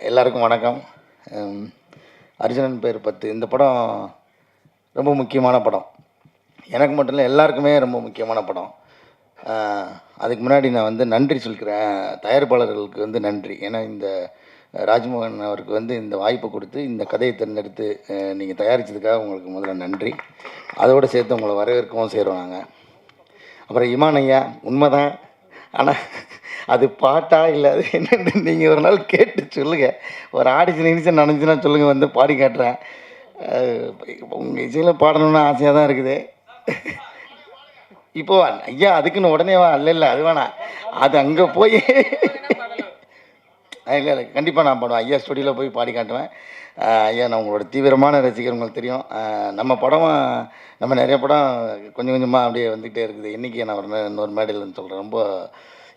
எல்லாருக்கும் வணக்கம். அர்ஜுனன் பேர் 10 இந்த படம் ரொம்ப முக்கியமான படம். எனக்கு மட்டும் இல்லை, எல்லாருக்குமே ரொம்ப முக்கியமான படம். அதுக்கு முன்னாடி நான் வந்து நன்றி சொல்லிக்கிறேன். தயாரிப்பாளர்களுக்கு வந்து நன்றி. ஏன்னா இந்த ராஜ்மோகன் அவருக்கு வந்து இந்த வாய்ப்பை கொடுத்து இந்த கதையை தேர்ந்தெடுத்து நீங்கள் தயாரித்ததுக்காக உங்களுக்கு முதல்ல நன்றி. அதோடு சேர்த்து உங்களை வரவேற்கவும் செய்கிறோம் நாங்கள். அப்புறம் இமான் ஐயா, உண்மைதான். ஆனால் அது பாட்டா இல்லை அது என்னென்னு நீங்கள் ஒரு நாள் கேட்டு சொல்லுங்கள். ஒரு ஆடிஷன் நடந்துச்சுன்னா சொல்லுங்கள், வந்து பாடி காட்டுறேன். உங்கள் இசையில் பாடணுன்னு ஆசையாக தான் இருக்குது. இப்போ ஐயா அதுக்குன்னு உடனே வா, இல்லை அது வேணாம், அது அங்கே போய் இல்லை கண்டிப்பாக நான் பாடுவேன். ஐயா ஸ்டுடியோவில் போய் பாடி காட்டுவேன். ஐயா நான் உங்களோட தீவிரமான ரசிகர், உங்களுக்கு தெரியும். நம்ம நிறைய படம் கொஞ்சம் கொஞ்சமாக அப்படியே வந்துகிட்டே இருக்குது. இன்றைக்கி நான் இன்னொரு மேடையில்னு சொல்கிறேன்.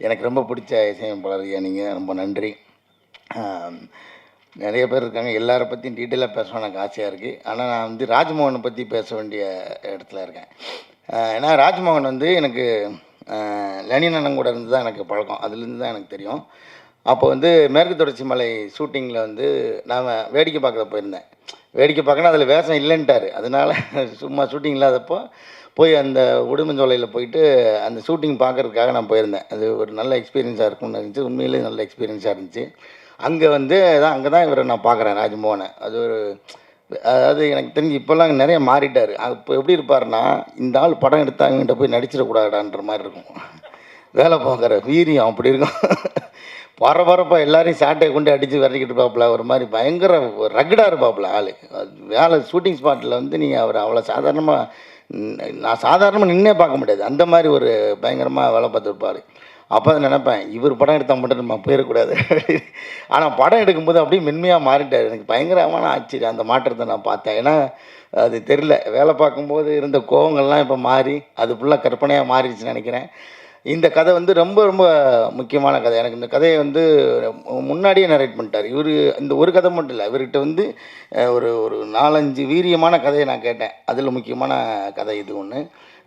எனக்கு ரொம்ப பிடிச்ச இசையமைப்பாளர் ஐயா, நீங்கள் ரொம்ப நன்றி. நிறைய பேர் இருக்காங்க, எல்லாரை பற்றியும் டீட்டெயிலாக பேசணும் எனக்கு ஆசையாக இருக்குது. ஆனால் நான் வந்து ராஜ்மோகனை பற்றி பேச வேண்டிய இடத்துல இருக்கேன். ஏன்னா ராஜ்மோகன் வந்து எனக்கு லெனின் அண்ணன் கூட இருந்து தான் எனக்கு பழக்கம். அதுலேருந்து தான் எனக்கு தெரியும். அப்போ வந்து மேற்கு தொடர்ச்சி மலை ஷூட்டிங்கில் வந்து நான் வேடிக்கை பார்க்க போயிருந்தேன். வேடிக்கை பார்க்கணும், அதில் வேஷம் இல்லைன்ட்டார். அதனால் சும்மா ஷூட்டிங் இல்லாதப்போ போய் அந்த உடுமஞ்சோலையில் போயிட்டு அந்த ஷூட்டிங் பார்க்குறதுக்காக நான் போயிருந்தேன். அது ஒரு நல்ல எக்ஸ்பீரியன்ஸாக இருக்கும்னு இருந்துச்சு. உண்மையிலேயே நல்ல எக்ஸ்பீரியன்ஸாக இருந்துச்சு. அங்கே தான் இவரை நான் பார்க்குறேன், ராஜ்மோகனை. அதாவது எனக்கு தெரிஞ்சு இப்போல்லாம் நிறைய மாறிட்டார். அப்போ எப்படி இருப்பார்னா, இந்த ஆள் படம் எடுத்தாங்ககிட்ட போய் நடிச்சிடக்கூடாதான்ற மாதிரி இருக்கும். வேலை பார்க்குற வீரியம் அப்படி இருக்கும். பரபரப்பாக எல்லாரையும் சாட்டையை கொண்டு அடித்து விரட்டிக்கிட்டு இருப்பாப்புல. ஒரு மாதிரி பயங்கர ரகடாக இருப்பாப்புல ஆள். வேலை ஷூட்டிங் ஸ்பாட்டில் வந்து நீங்கள் அவர் அவ்வளோ நான் சாதாரணமாக நின்னே பார்க்க முடியாது. அந்த மாதிரி ஒரு பயங்கரமாக வேலை பார்த்துருப்பார். அப்போ அதை நினைப்பேன், இவர் படம் எடுத்தால் மட்டும் நம்ம போயிடக்கூடாது. ஆனால் படம் எடுக்கும்போது அப்படியே மென்மையாக மாறிட்டார். எனக்கு பயங்கரமான ஆச்சரியம் அந்த மாற்றத்தை நான் பார்த்தேன். ஏன்னா அது தெரியல, வேலை பார்க்கும்போது இருந்த கோவங்கள்லாம் இப்போ மாறி அது ஃபுல்லாக கற்பனையாக மாறிடுச்சுன்னு நினைக்கிறேன். இந்த கதை வந்து ரொம்ப ரொம்ப முக்கியமான கதை. எனக்கு இந்த கதையை வந்து முன்னாடியே நரேட் பண்ணிட்டார் இவர். இந்த ஒரு கதை மட்டும் இல்லை, இவர்கிட்ட வந்து ஒரு 4-5 வீரியமான கதையை நான் கேட்டேன். அதில் முக்கியமான கதை இது ஒன்று.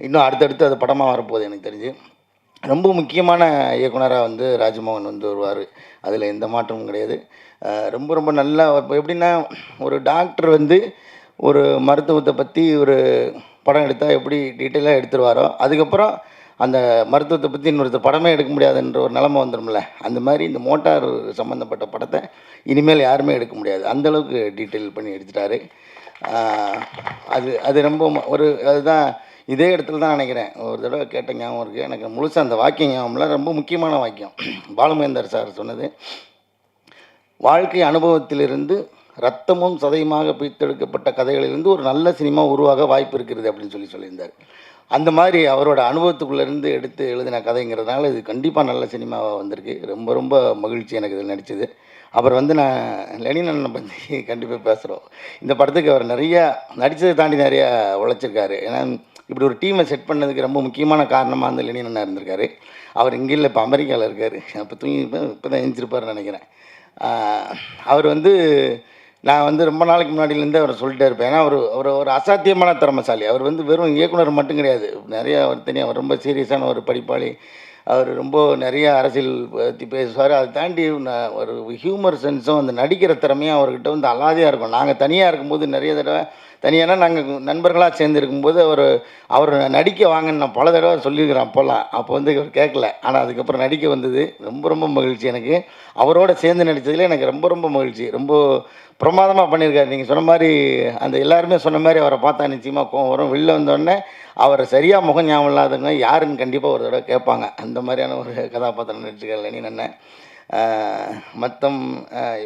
இன்னும் அடுத்தடுத்து அது படமாக வரப்போகுது எனக்கு தெரிஞ்சு. ரொம்ப முக்கியமான இயக்குனராக வந்து ராஜ்மோகன் வந்து வருவார். அதில் எந்த மாற்றமும் கிடையாது. ரொம்ப ரொம்ப நல்லா எப்படின்னா, ஒரு டாக்டர் வந்து ஒரு மருத்துவத்தை பற்றி ஒரு படம் எடுத்தால் எப்படி டீட்டெயிலாக எடுத்துருவாரோ, அதுக்கப்புறம் அந்த மருத்துவத்தை பற்றி இன்னொருத்தர் படமே எடுக்க முடியாதுன்ற ஒரு நிலமை வந்துடும்ல. அந்த மாதிரி இந்த மோட்டார் சம்மந்தப்பட்ட படத்தை இனிமேல் யாருமே எடுக்க முடியாது, அந்தளவுக்கு டீட்டெயில் பண்ணி எடுத்துட்டாரு. அது ரொம்ப அதுதான் இதே இடத்துல தான் நினைக்கிறேன், ஒரு தடவை கேட்ட ஞாபகம் இருக்குது எனக்கு. முழுசாக அந்த வாக்கியம் ஞாபகம்லாம் ரொம்ப முக்கியமான வாக்கியம். பாலுமகேந்தர் சார் சொன்னது, வாழ்க்கை அனுபவத்திலிருந்து ரத்தமும் சதையுமாக பிரித்தெடுக்கப்பட்ட கதைகளிலிருந்து ஒரு நல்ல சினிமா உருவாக வாய்ப்பு இருக்கிறது அப்படின்னு சொல்லியிருந்தார். அந்த மாதிரி அவரோட அனுபவத்துக்குள்ளேருந்து எடுத்து எழுதின கதைங்கிறதுனால இது கண்டிப்பாக நல்ல சினிமாவாக வந்திருக்கு. ரொம்ப ரொம்ப மகிழ்ச்சி எனக்கு இதில் நடித்தது. அப்புறம் வந்து நான் லெனின் அண்ணனை பற்றி கண்டிப்பாக பேசுகிறோம். இந்த படத்துக்கு அவர் நிறையா நடித்ததை தாண்டி நிறையா உழைச்சிருக்காரு. ஏன்னா இப்படி ஒரு டீமை செட் பண்ணதுக்கு ரொம்ப முக்கியமான காரணமாக அந்த லெனின் அண்ணா இருந்திருக்காரு. அவர் இங்கே இல்லை, இப்போ அமெரிக்காவில் இருக்கார். இப்போ இப்போ தான் எழுந்திருப்பார்னு நினைக்கிறேன். அவர் வந்து நான் வந்து ரொம்ப நாளைக்கு முன்னாடியிலேருந்து அவரை சொல்லிட்டே இருப்பேன். ஏன்னா ஒரு அசாத்தியமான திறமைசாலி. அவர் வந்து வெறும் இயக்குனர் மட்டும் கிடையாது, நிறையா அவர் ரொம்ப சீரியஸான ஒரு படிப்பாளி. அவர் ரொம்ப நிறைய அரசியல் பற்றி பேசுவார். அதை தாண்டி ஒரு ஹியூமர் சென்ஸும் அந்த நடிக்கிற திறமையும் அவர்கிட்ட வந்து அலாதியாக இருக்கும். நாங்கள் தனியாக இருக்கும்போது நிறைய தடவை தனியானா நாங்கள் நண்பர்களாக சேர்ந்து இருக்கும்போது அவர் நடிக்க வாங்கன்னு நான் பல தடவை சொல்லியிருக்கிறேன். அப்போ வந்து இவர் கேட்கல. ஆனால் அதுக்கப்புறம் நடிக்க வந்தது ரொம்ப ரொம்ப மகிழ்ச்சி எனக்கு. அவரோட சேர்ந்து நடித்ததில் எனக்கு ரொம்ப ரொம்ப மகிழ்ச்சி. ரொம்ப பிரமாதமாக பண்ணியிருக்காரு. நீங்கள் சொன்ன மாதிரி அந்த எல்லாருமே சொன்ன மாதிரி அவரை பார்த்தா நிச்சயமாக கோவம் வரும். வெளில வந்தோடனே அவரை சரியாக முகம் ஞாபகம் இல்லாதவங்க யாருன்னு கண்டிப்பாக ஒரு தடவை கேட்பாங்க. அந்த மாதிரியான ஒரு கதாபாத்திரம் நடிச்சிருக்காரு லெனின் அண்ணன். மொத்தம்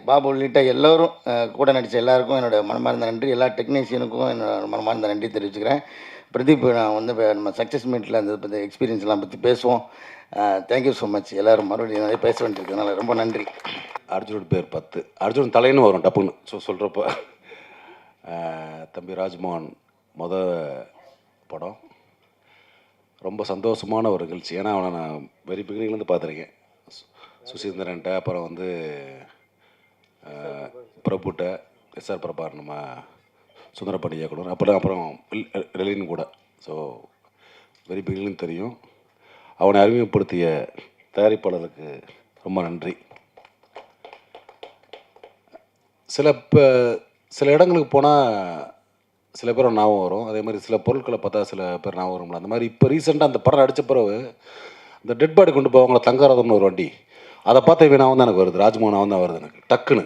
பாபு உள்ளிட்ட எல்லோரும் கூட நடித்த எல்லாருக்கும் என்னோடய மனமார்ந்த நன்றி. எல்லா டெக்னீஷியனுக்கும் என்னோட மனமார்ந்த நன்றி தெரிவிச்சுக்கிறேன். பிரதீப், நான் வந்து நம்ம சக்ஸஸ் மீட்டில் அந்த பற்றி எக்ஸ்பீரியன்ஸ்லாம் பற்றி பேசுவோம். Thank you so much. எல்லோரும் மறுபடியும் நிறைய பேச வேண்டியிருக்கிறதுனால ரொம்ப நன்றி. அர்ஜுனோட பேர் 10. அர்ஜுன் தலைன்னு வரும் டப்புன்னு சொல்கிறப்போ. தம்பி ராஜ்மோகன் படம் ரொம்ப சந்தோஷமான ஒரு நிகழ்ச்சி. ஏன்னா அவனை நான் வெரி பிகினிங்லேருந்து பார்த்துருக்கேன். சுசீந்திரன்ட்ட, அப்புறம் வந்து பிரபுட்ட, எஸ்ஆர் பிரபார், நம்ம சுந்தரபாண்டி இயக்குனர், அப்புறம் லெலின் கூட. ஸோ வெரி பிகினிங் தெரியும். அவனை அறிமுகப்படுத்திய தயாரிப்பாளருக்கு ரொம்ப நன்றி. சில சில இடங்களுக்கு போனால் சில பேர் ஞாபகம் வரும். அதே மாதிரி சில பொருட்களை பார்த்தா சில பேர் ஞாபகம் வரும்ல. அந்த மாதிரி இப்போ ரீசெண்டாக அந்த படம் நடித்த பிறகு இந்த டெட் பாடி கொண்டு போவாங்களா தங்கரதம்னு ஒரு வண்டி, அதை பார்த்த இவனாவும் தான் எனக்கு வருது, ராஜ்மோகனாவும் தான் வருது எனக்கு டக்குன்னு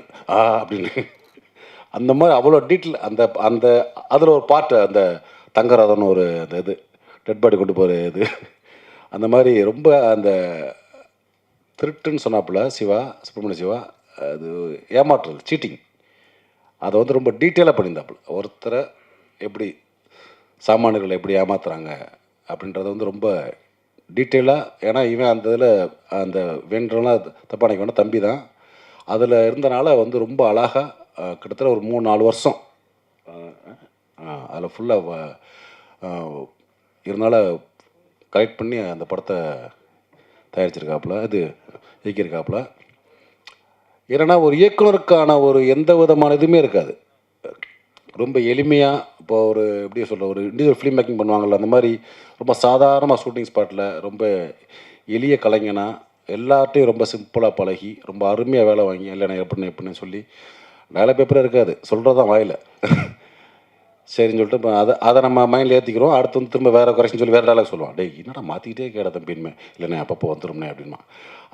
அப்படின்னு. அந்த மாதிரி அவ்வளோ டீட்டெயில் அந்த அந்த அதில் ஒரு பாட்டு அந்த தங்கரதம்னு ஒரு அந்த இது டெட் பாடி கொண்டு போகிற இது, அந்த மாதிரி ரொம்ப அந்த திருட்டுன்னு சொன்னாப்புல சிவா, சுப்பிரமணிய சிவா, அது ஏமாற்றுறது, சீட்டிங், அதை வந்து ரொம்ப டீட்டெயிலாக பண்ணியிருந்தாப்புல. ஒருத்தரை எப்படி சாமானியர்களை எப்படி ஏமாத்துறாங்க அப்படின்றத வந்து ரொம்ப டீட்டெயிலாக. ஏன்னா இவன் அந்த இதில் அந்த வேண்டலாம் தப்பாக நினைக்க வேண்டாம், தம்பி தான் அதில் இருந்தனால வந்து ரொம்ப அழகாக கிட்டத்தட்ட ஒரு 3-4 வருஷம் அதில் ஃபுல்லாக இருந்தால கலெக்ட் பண்ணி அந்த படத்தை தயாரிச்சிருக்காப்புல, இது இயக்கியிருக்காப்புல. ஏன்னா ஒரு இயக்குனருக்கான ஒரு எந்த விதமான இதுவுமே இருக்காது. ரொம்ப எளிமையாக இப்போ ஒரு எப்படி சொல்கிற ஒரு இண்டிவிஜுவல் ஃபிலிம் மேக்கிங் பண்ணுவாங்கள்ல, அந்த மாதிரி ரொம்ப சாதாரணமாக ஷூட்டிங் ஸ்பாட்டில் ரொம்ப எளிய கலைஞனாக எல்லார்ட்டையும் ரொம்ப சிம்பிளாக பழகி ரொம்ப அருமையாக வேலை வாங்கி இல்லைண்ணா எப்படின்னு சொல்லி வேலை பேப்பரே இருக்காது, சொல்கிறது தான் வாயில். சரின்னு சொல்லிட்டு இப்போ அதை நம்ம மைண்டில் ஏற்றிக்கிறோம். அடுத்து வந்து திரும்ப வேறு கரெக்ஷன் சொல்லி வேறு டைலாக் சொல்லுவான், டேய் என்னடா மாற்றிக்கிட்டே கேட தம்பின்மே, இல்லைண்ணே அப்பப்போ வந்துடும்னே அப்படின்மா.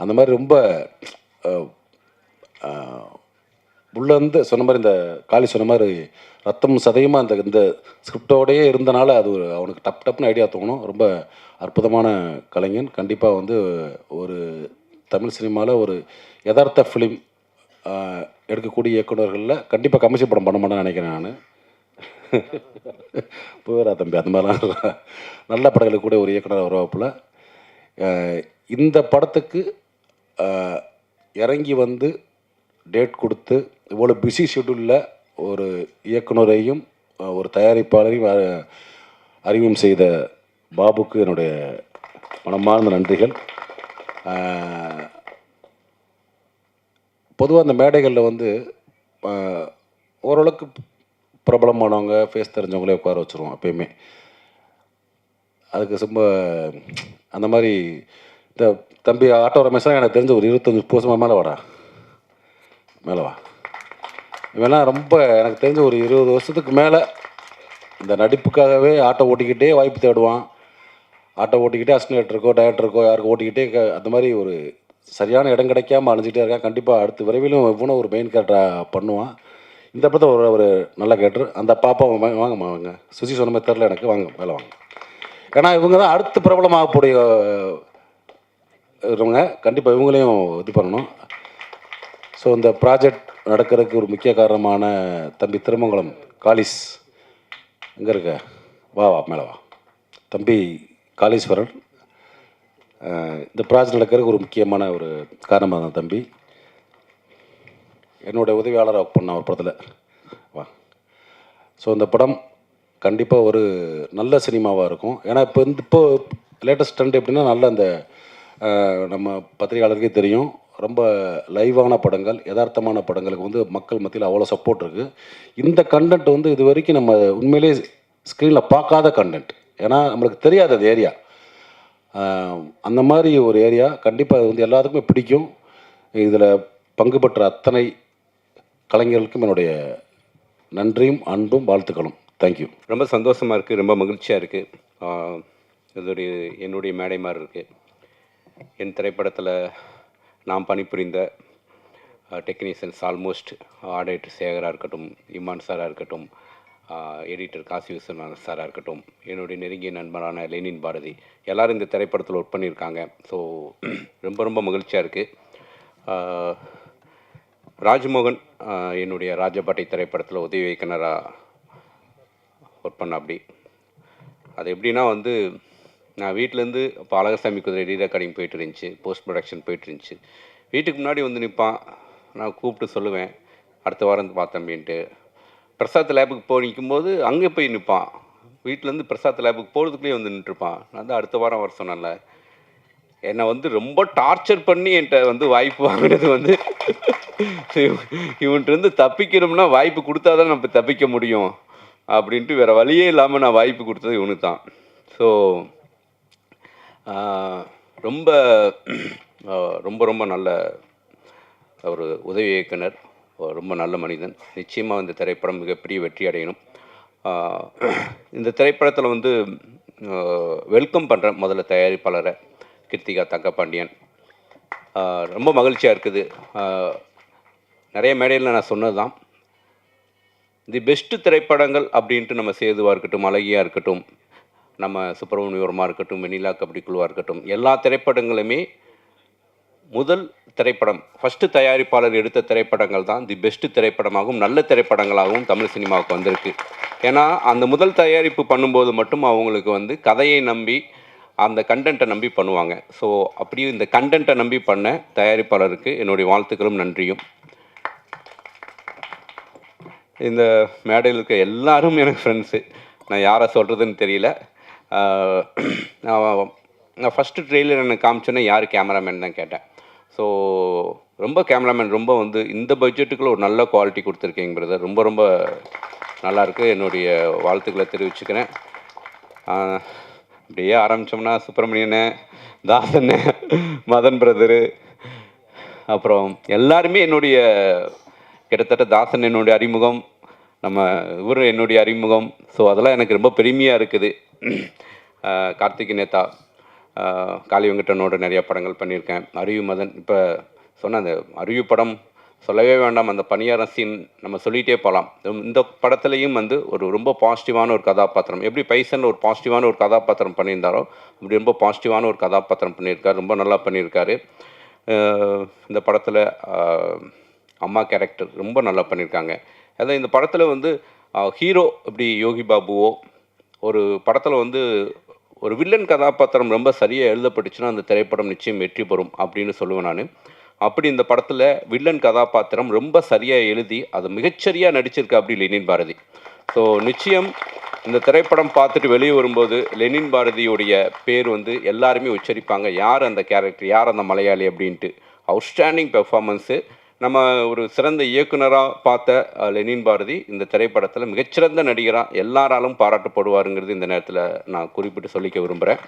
அந்த மாதிரி ரொம்ப உள்ளேருந்து சொன்ன மாதிரி இந்த காளி சொன்ன மாதிரி ரத்தம் சதையுமாக அந்த இந்த ஸ்கிரிப்டோடையே இருந்தனால அது ஒரு அவனுக்கு டப்புன்னு ஐடியா தோணும். ரொம்ப அற்புதமான கலைஞன். கண்டிப்பாக வந்து ஒரு தமிழ் சினிமாவில் ஒரு யதார்த்த ஃபிலிம் எடுக்கக்கூடிய இயக்குநர்களில் கண்டிப்பாக கமர்ஷியல் படம் பண்ண மாட்டேன்னு நினைக்கிறேன் நான். போகிறா தம்பி, அந்த மாதிரிலாம் நல்ல படங்களுக்கு கூட ஒரு இயக்குனர் வருவாப்பில். இந்த படத்துக்கு இறங்கி வந்து டேட் கொடுத்து இவ்வளோ பிஸி ஷெட்யூலில் ஒரு இயக்குனரையும் ஒரு தயாரிப்பாளரையும் அறிமுகம் செய்த பாபுக்கு என்னுடைய மனமார்ந்த நன்றிகள். பொதுவாக அந்த மேடைகளில் வந்து ஓரளவுக்கு பிரபலமானவங்க ஃபேஸ் தெரிஞ்சவங்களே உட்கார வச்சுருவோம் எப்பயுமே. அதுக்கு ரொம்ப அந்த மாதிரி இந்த தம்பி ஆட்டோ ரமேஷ் எனக்கு தெரிஞ்ச ஒரு 25 வருஷமாக மேலே வா இவெல்லாம் ரொம்ப எனக்கு தெரிஞ்ச ஒரு 20 வருஷத்துக்கு மேலே இந்த நடிப்புக்காகவே ஆட்டோ ஓட்டிக்கிட்டே வாய்ப்பு தேடுவான். ஆட்டோ ஓட்டிக்கிட்டே அசிஸ்டன்ட் டைரக்டருக்கோ யாருக்கும் ஓட்டிக்கிட்டே அந்த மாதிரி ஒரு சரியான இடம் கிடைக்காம அழிஞ்சிட்டே இருக்கான். கண்டிப்பாக அடுத்து விரைவிலும் இவனும் ஒரு மெயின் கேரக்டராக பண்ணுவான். இந்த படத்தை ஒரு நல்ல கேரக்டர். அந்த பாப்பா வாங்கம்மா வாங்க, சுசி சொன்ன மாதிரி தெரில எனக்கு, வாங்க மேலே வாங்க. ஏன்னா இவங்க தான் அடுத்து பிரபலமாகக்கூடிய இவங்க, கண்டிப்பாக இவங்களையும் இது பண்ணணும். ஸோ இந்த ப்ராஜெக்ட் நடக்கிறதுக்கு ஒரு முக்கிய காரணமான தம்பி திருமங்கலம் காளிஸ் எங்கே இருக்க, வா மேலே வா தம்பி காளீஸ்வரன். இந்த ப்ராஜெக்ட் நடக்கிறதுக்கு ஒரு முக்கியமான ஒரு காரணமாக தான் தம்பி. என்னுடைய உதவியாளராக ஒர்க் பண்ண ஒரு படத்தில் வா. ஸோ இந்த படம் கண்டிப்பாக ஒரு நல்ல சினிமாவாக இருக்கும். ஏன்னா இப்போ லேட்டஸ்ட் ட்ரெண்ட் எப்படின்னா நல்ல அந்த நம்ம பத்திரிகையாளருக்கே தெரியும், ரொம்ப லைவான படங்கள், யதார்த்தமான படங்களுக்கு வந்து மக்கள் மத்தியில் அவ்வளோ சப்போர்ட் இருக்குது. இந்த கண்டென்ட் வந்து இது வரைக்கும் நம்ம உண்மையிலே ஸ்க்ரீனில் பார்க்காத கண்டென்ட். ஏன்னா நம்மளுக்கு தெரியாது அது ஏரியா, அந்த மாதிரி ஒரு ஏரியா. கண்டிப்பாக அது வந்து எல்லாத்துக்குமே பிடிக்கும். இதில் பங்கு பெற்ற அத்தனை கலைஞர்களுக்கும் என்னுடைய நன்றியும் அன்பும் வாழ்த்துக்களும். தேங்க்யூ. ரொம்ப சந்தோஷமாக இருக்குது, ரொம்ப மகிழ்ச்சியாக இருக்குது. என்னுடைய மேடை மாதிரி இருக்குது. என் திரைப்படத்தில் நாம் பணிபுரிந்த டெக்னீஷியன்ஸ் ஆல்மோஸ்ட் ஆடிட்டர் சேகராக இருக்கட்டும், இமான் சாராக இருக்கட்டும், எடிட்டர் காசி விஸ்வநாதன் சாராக இருக்கட்டும், என்னுடைய நெருங்கிய நண்பரான லெனின் பாரதி, எல்லோரும் இந்த திரைப்படத்தில் ஒர்க் பண்ணியிருக்காங்க. ஸோ ரொம்ப ரொம்ப மகிழ்ச்சியாக இருக்குது. ராஜ்மோகன் என்னுடைய ராஜபாட்டை திரைப்படத்தில் உதவி இயக்குனராக ஒர்க் பண்ண. அப்படி அது எப்படின்னா வந்து நான் வீட்டிலேருந்து இப்போ அழகசாமி குதிரை ரீ ரெக்கார்டிங் போயிட்டு இருந்துச்சு, போஸ்ட் ப்ரொடக்ஷன் போயிட்டு இருந்துச்சு. வீட்டுக்கு முன்னாடி வந்து நிற்பான், நான் கூப்பிட்டு சொல்லுவேன் அடுத்த வாரம் பார்த்தேன் அப்படின்ட்டு. பிரசாத் லேபுக்கு போய் நிற்கும்போது அங்கே போய் நிற்பான், வீட்டிலேருந்து பிரசாத் லேபுக்கு போகிறதுக்குள்ளேயே வந்து நின்றுருப்பான். நான் தான் அடுத்த வாரம் வர சொன்னேன்ல. என்னை வந்து ரொம்ப டார்ச்சர் பண்ணி என்கிட்ட வந்து வாய்ப்பு வாங்கினது வந்து இவன்ட்டு தப்பிக்கணும்னா வாய்ப்பு கொடுத்தா தான் நம்ம தப்பிக்க முடியும் அப்படின்ட்டு வேறு வழியே இல்லாமல் நான் வாய்ப்பு கொடுத்தது இவனுக்கு தான். ஸோ ரொம்ப ரொம்ப ரொம்ப நல்ல ஒரு உதவி இயக்குனர், ரொம்ப நல்ல மனிதன். நிச்சயமாக இந்த திரைப்படம் மிகப்பெரிய வெற்றி அடையணும். இந்த திரைப்படத்தில் வந்து வெல்கம் பண்ணுறேன் முதல்ல தயாரிப்பாளரை கிருத்திகா தங்கபாண்டியன். ரொம்ப மகிழ்ச்சியாக இருக்குது. நிறைய மேடையில் நான் சொன்னது தான், தி பெஸ்ட்டு திரைப்படங்கள் அப்படின்ட்டு நம்ம சேதுவாக இருக்கட்டும், அழகியாக இருக்கட்டும், நம்ம சுப்பிரமணியவரமாக இருக்கட்டும், வெண்ணிலா கபடி குழுவாக இருக்கட்டும், எல்லா திரைப்படங்களுமே முதல் திரைப்படம் ஃபஸ்ட்டு தயாரிப்பாளர் எடுத்த திரைப்படங்கள் தான் தி பெஸ்ட்டு திரைப்படமாகவும் நல்ல திரைப்படங்களாகவும் தமிழ் சினிமாவுக்கு வந்திருக்கு. ஏன்னா அந்த முதல் தயாரிப்பு பண்ணும்போது மட்டும் அவங்களுக்கு வந்து கதையை நம்பி அந்த கண்டென்ட்டை நம்பி பண்ணுவாங்க. ஸோ அப்படியே இந்த கண்டென்ட்டை நம்பி பண்ண தயாரிப்பாளருக்கு என்னுடைய வாழ்த்துக்களும் நன்றியும். இந்த மேடையில் இருக்க எல்லாரும் எனக்கு ஃப்ரெண்ட்ஸு. நான் யாரை சொல்கிறதுன்னு தெரியல. நான் ஃபஸ்ட்டு ட்ரெய்லர் எனக்கு காமிச்சோன்னே யார் கேமராமேன் தான் கேட்டேன். ஸோ ரொம்ப கேமராமேன் ரொம்ப வந்து இந்த பட்ஜெட்டுக்குள்ள ஒரு நல்ல குவாலிட்டி கொடுத்துருக்கீங்க பிரதர். ரொம்ப ரொம்ப நல்லாயிருக்கு. என்னுடைய வாழ்த்துக்களை தெரிவிச்சுக்கிறேன். அப்படியே ஆரம்பித்தோம்னா சுப்பிரமணியனே, தாசனே, மதன் பிரதரு, அப்புறம் எல்லாருமே என்னுடைய கிட்டத்தட்ட தாசன் என்னுடைய அறிமுகம், நம்ம இவர் என்னுடைய அறிமுகம். ஸோ அதெல்லாம் எனக்கு ரொம்ப பெருமையாக இருக்குது. கார்த்திக் நேதா, காளி வெங்கடனோட நிறையா படங்கள் பண்ணியிருக்கேன். அரிவு மதன், இப்போ சொன்ன அந்த அரிவு படம் சொல்லவே வேண்டாம். அந்த பணியாரம் சீன் நம்ம சொல்லிகிட்டே போகலாம். இந்த படத்துலேயும் வந்து ஒரு ரொம்ப பாசிட்டிவான ஒரு கதாபாத்திரம், எப்படி பைசன் ஒரு பாசிட்டிவான ஒரு கதாபாத்திரம் பண்ணியிருந்தாரோ அப்படி ரொம்ப பாசிட்டிவான ஒரு கதாபாத்திரம் பண்ணியிருக்காரு. ரொம்ப நல்லா பண்ணியிருக்காரு. இந்த படத்தில் அம்மா கேரக்டர் ரொம்ப நல்லா பண்ணியிருக்காங்க. அதான் இந்த படத்தில் வந்து ஹீரோ இப்படி யோகி பாபுவோ, ஒரு படத்தில் வந்து ஒரு வில்லன் கதாபாத்திரம் ரொம்ப சரியாக எழுதப்பட்டுச்சுன்னா அந்த திரைப்படம் நிச்சயம் வெற்றி பெறும் அப்படின்னு சொல்லுவேன் நான். அப்படி இந்த படத்தில் வில்லன் கதாபாத்திரம் ரொம்ப சரியாக எழுதி அதை மிகச்சரியாக நடிச்சிருக்கா அப்படி லெனின் பாரதி. ஸோ நிச்சயம் இந்த திரைப்படம் பார்த்துட்டு வெளியே வரும்போது லெனின் பாரதியுடைய பேர் வந்து எல்லாருமே உச்சரிப்பாங்க, யார் அந்த கேரக்டர், யார் அந்த மலையாளி அப்படின்ட்டு. Outstanding performance. நம்ம ஒரு சிறந்த இயக்குனராக பார்த்த லெனின் பாரதி இந்த திரைப்படத்தில் மிகச்சிறந்த நடிகராக எல்லாராலும் பாராட்டப்படுவாருங்கிறது இந்த நேரத்தில் நான் குறிப்பிட்டு சொல்லிக்க விரும்புகிறேன்.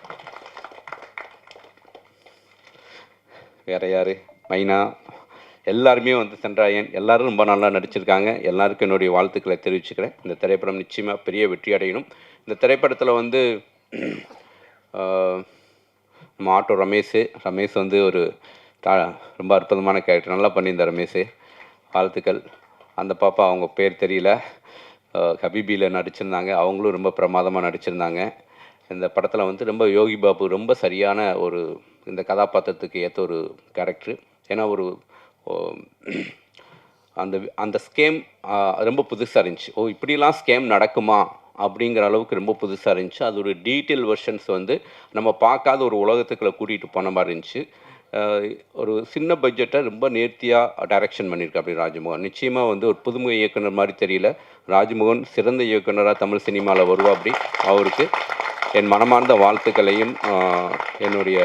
வேறு யார், மைனா, எல்லாருமே வந்து சென்றாயன், எல்லோரும் ரொம்ப நல்லா நடிச்சிருக்காங்க. எல்லாருக்கும் என்னுடைய வாழ்த்துக்களை தெரிவிச்சுக்கிறேன். இந்த திரைப்படம் நிச்சயமாக பெரிய வெற்றி அடையணும். இந்த திரைப்படத்தில் வந்து நம்ம ஆட்டோ ரமேஷ் வந்து ஒரு ரொம்ப அற்புதமான கேரக்டர், நல்லா பண்ணியிருந்தார் ரமேஷ். வாழ்த்துக்கள். அந்த பாப்பா அவங்க பேர் தெரியல, ஹபீபியில் நடிச்சிருந்தாங்க. அவங்களும் ரொம்ப பிரமாதமாக நடிச்சிருந்தாங்க. இந்த படத்தில் வந்து ரொம்ப யோகி பாபு ரொம்ப சரியான ஒரு இந்த கதாபாத்திரத்துக்கு ஏற்ற ஒரு கேரக்டர். ஏன்னா ஒரு அந்த ஸ்கேம் ரொம்ப புதுசாக இருந்துச்சு. இப்படிலாம் ஸ்கேம் நடக்குமா அப்படிங்கிற அளவுக்கு ரொம்ப புதுசாக இருந்துச்சு. அது ஒரு டீட்டெயில் வெர்ஷன்ஸ் வந்து நம்ம பார்க்காத ஒரு உலகத்துக்குள்ளே கூட்டிகிட்டு போன மாதிரி இருந்துச்சு. ஒரு சின்ன பட்ஜெட்டை ரொம்ப நேர்த்தியாக டைரக்ஷன் பண்ணியிருக்கா அப்படி ராஜ்மோகன். நிச்சயமாக வந்து ஒரு புதுமுக இயக்குனர் மாதிரி தெரியல. ராஜ்மோகன் சிறந்த இயக்குனராக தமிழ் சினிமாவில் வருவா. அப்படி அவருக்கு என் மனமார்ந்த வாழ்த்துக்களையும் என்னுடைய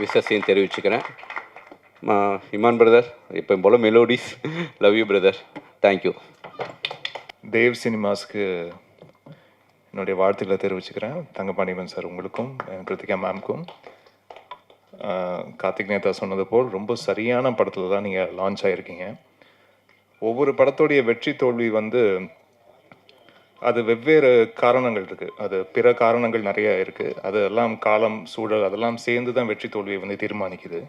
விஷஸையும் தெரிவிச்சுக்கிறேன். இமான் பிரதர், இப்போ போல் melodies, love you brother, thank you. Dev சினிமாஸ்க்கு என்னுடைய வாழ்த்துக்களை தெரிவிச்சுக்கிறேன். தங்கபாண்டியன் சார் உங்களுக்கும், கிருத்திகா மேம்க்கும். கார்த்திக் நேதா சொன்னது போல் ரொம்ப சரியான படத்தில் தான் நீங்கள் லான்ச் ஆகிருக்கீங்க. ஒவ்வொரு படத்தோடைய வெற்றி தோல்வி வந்து அது வெவ்வேறு காரணங்கள் இருக்குது. அது பிற காரணங்கள் நிறைய இருக்குது. அதெல்லாம் காலம், சூழல் அதெல்லாம் சேர்ந்து தான் வெற்றி தோல்வியை வந்து தீர்மானிக்குது.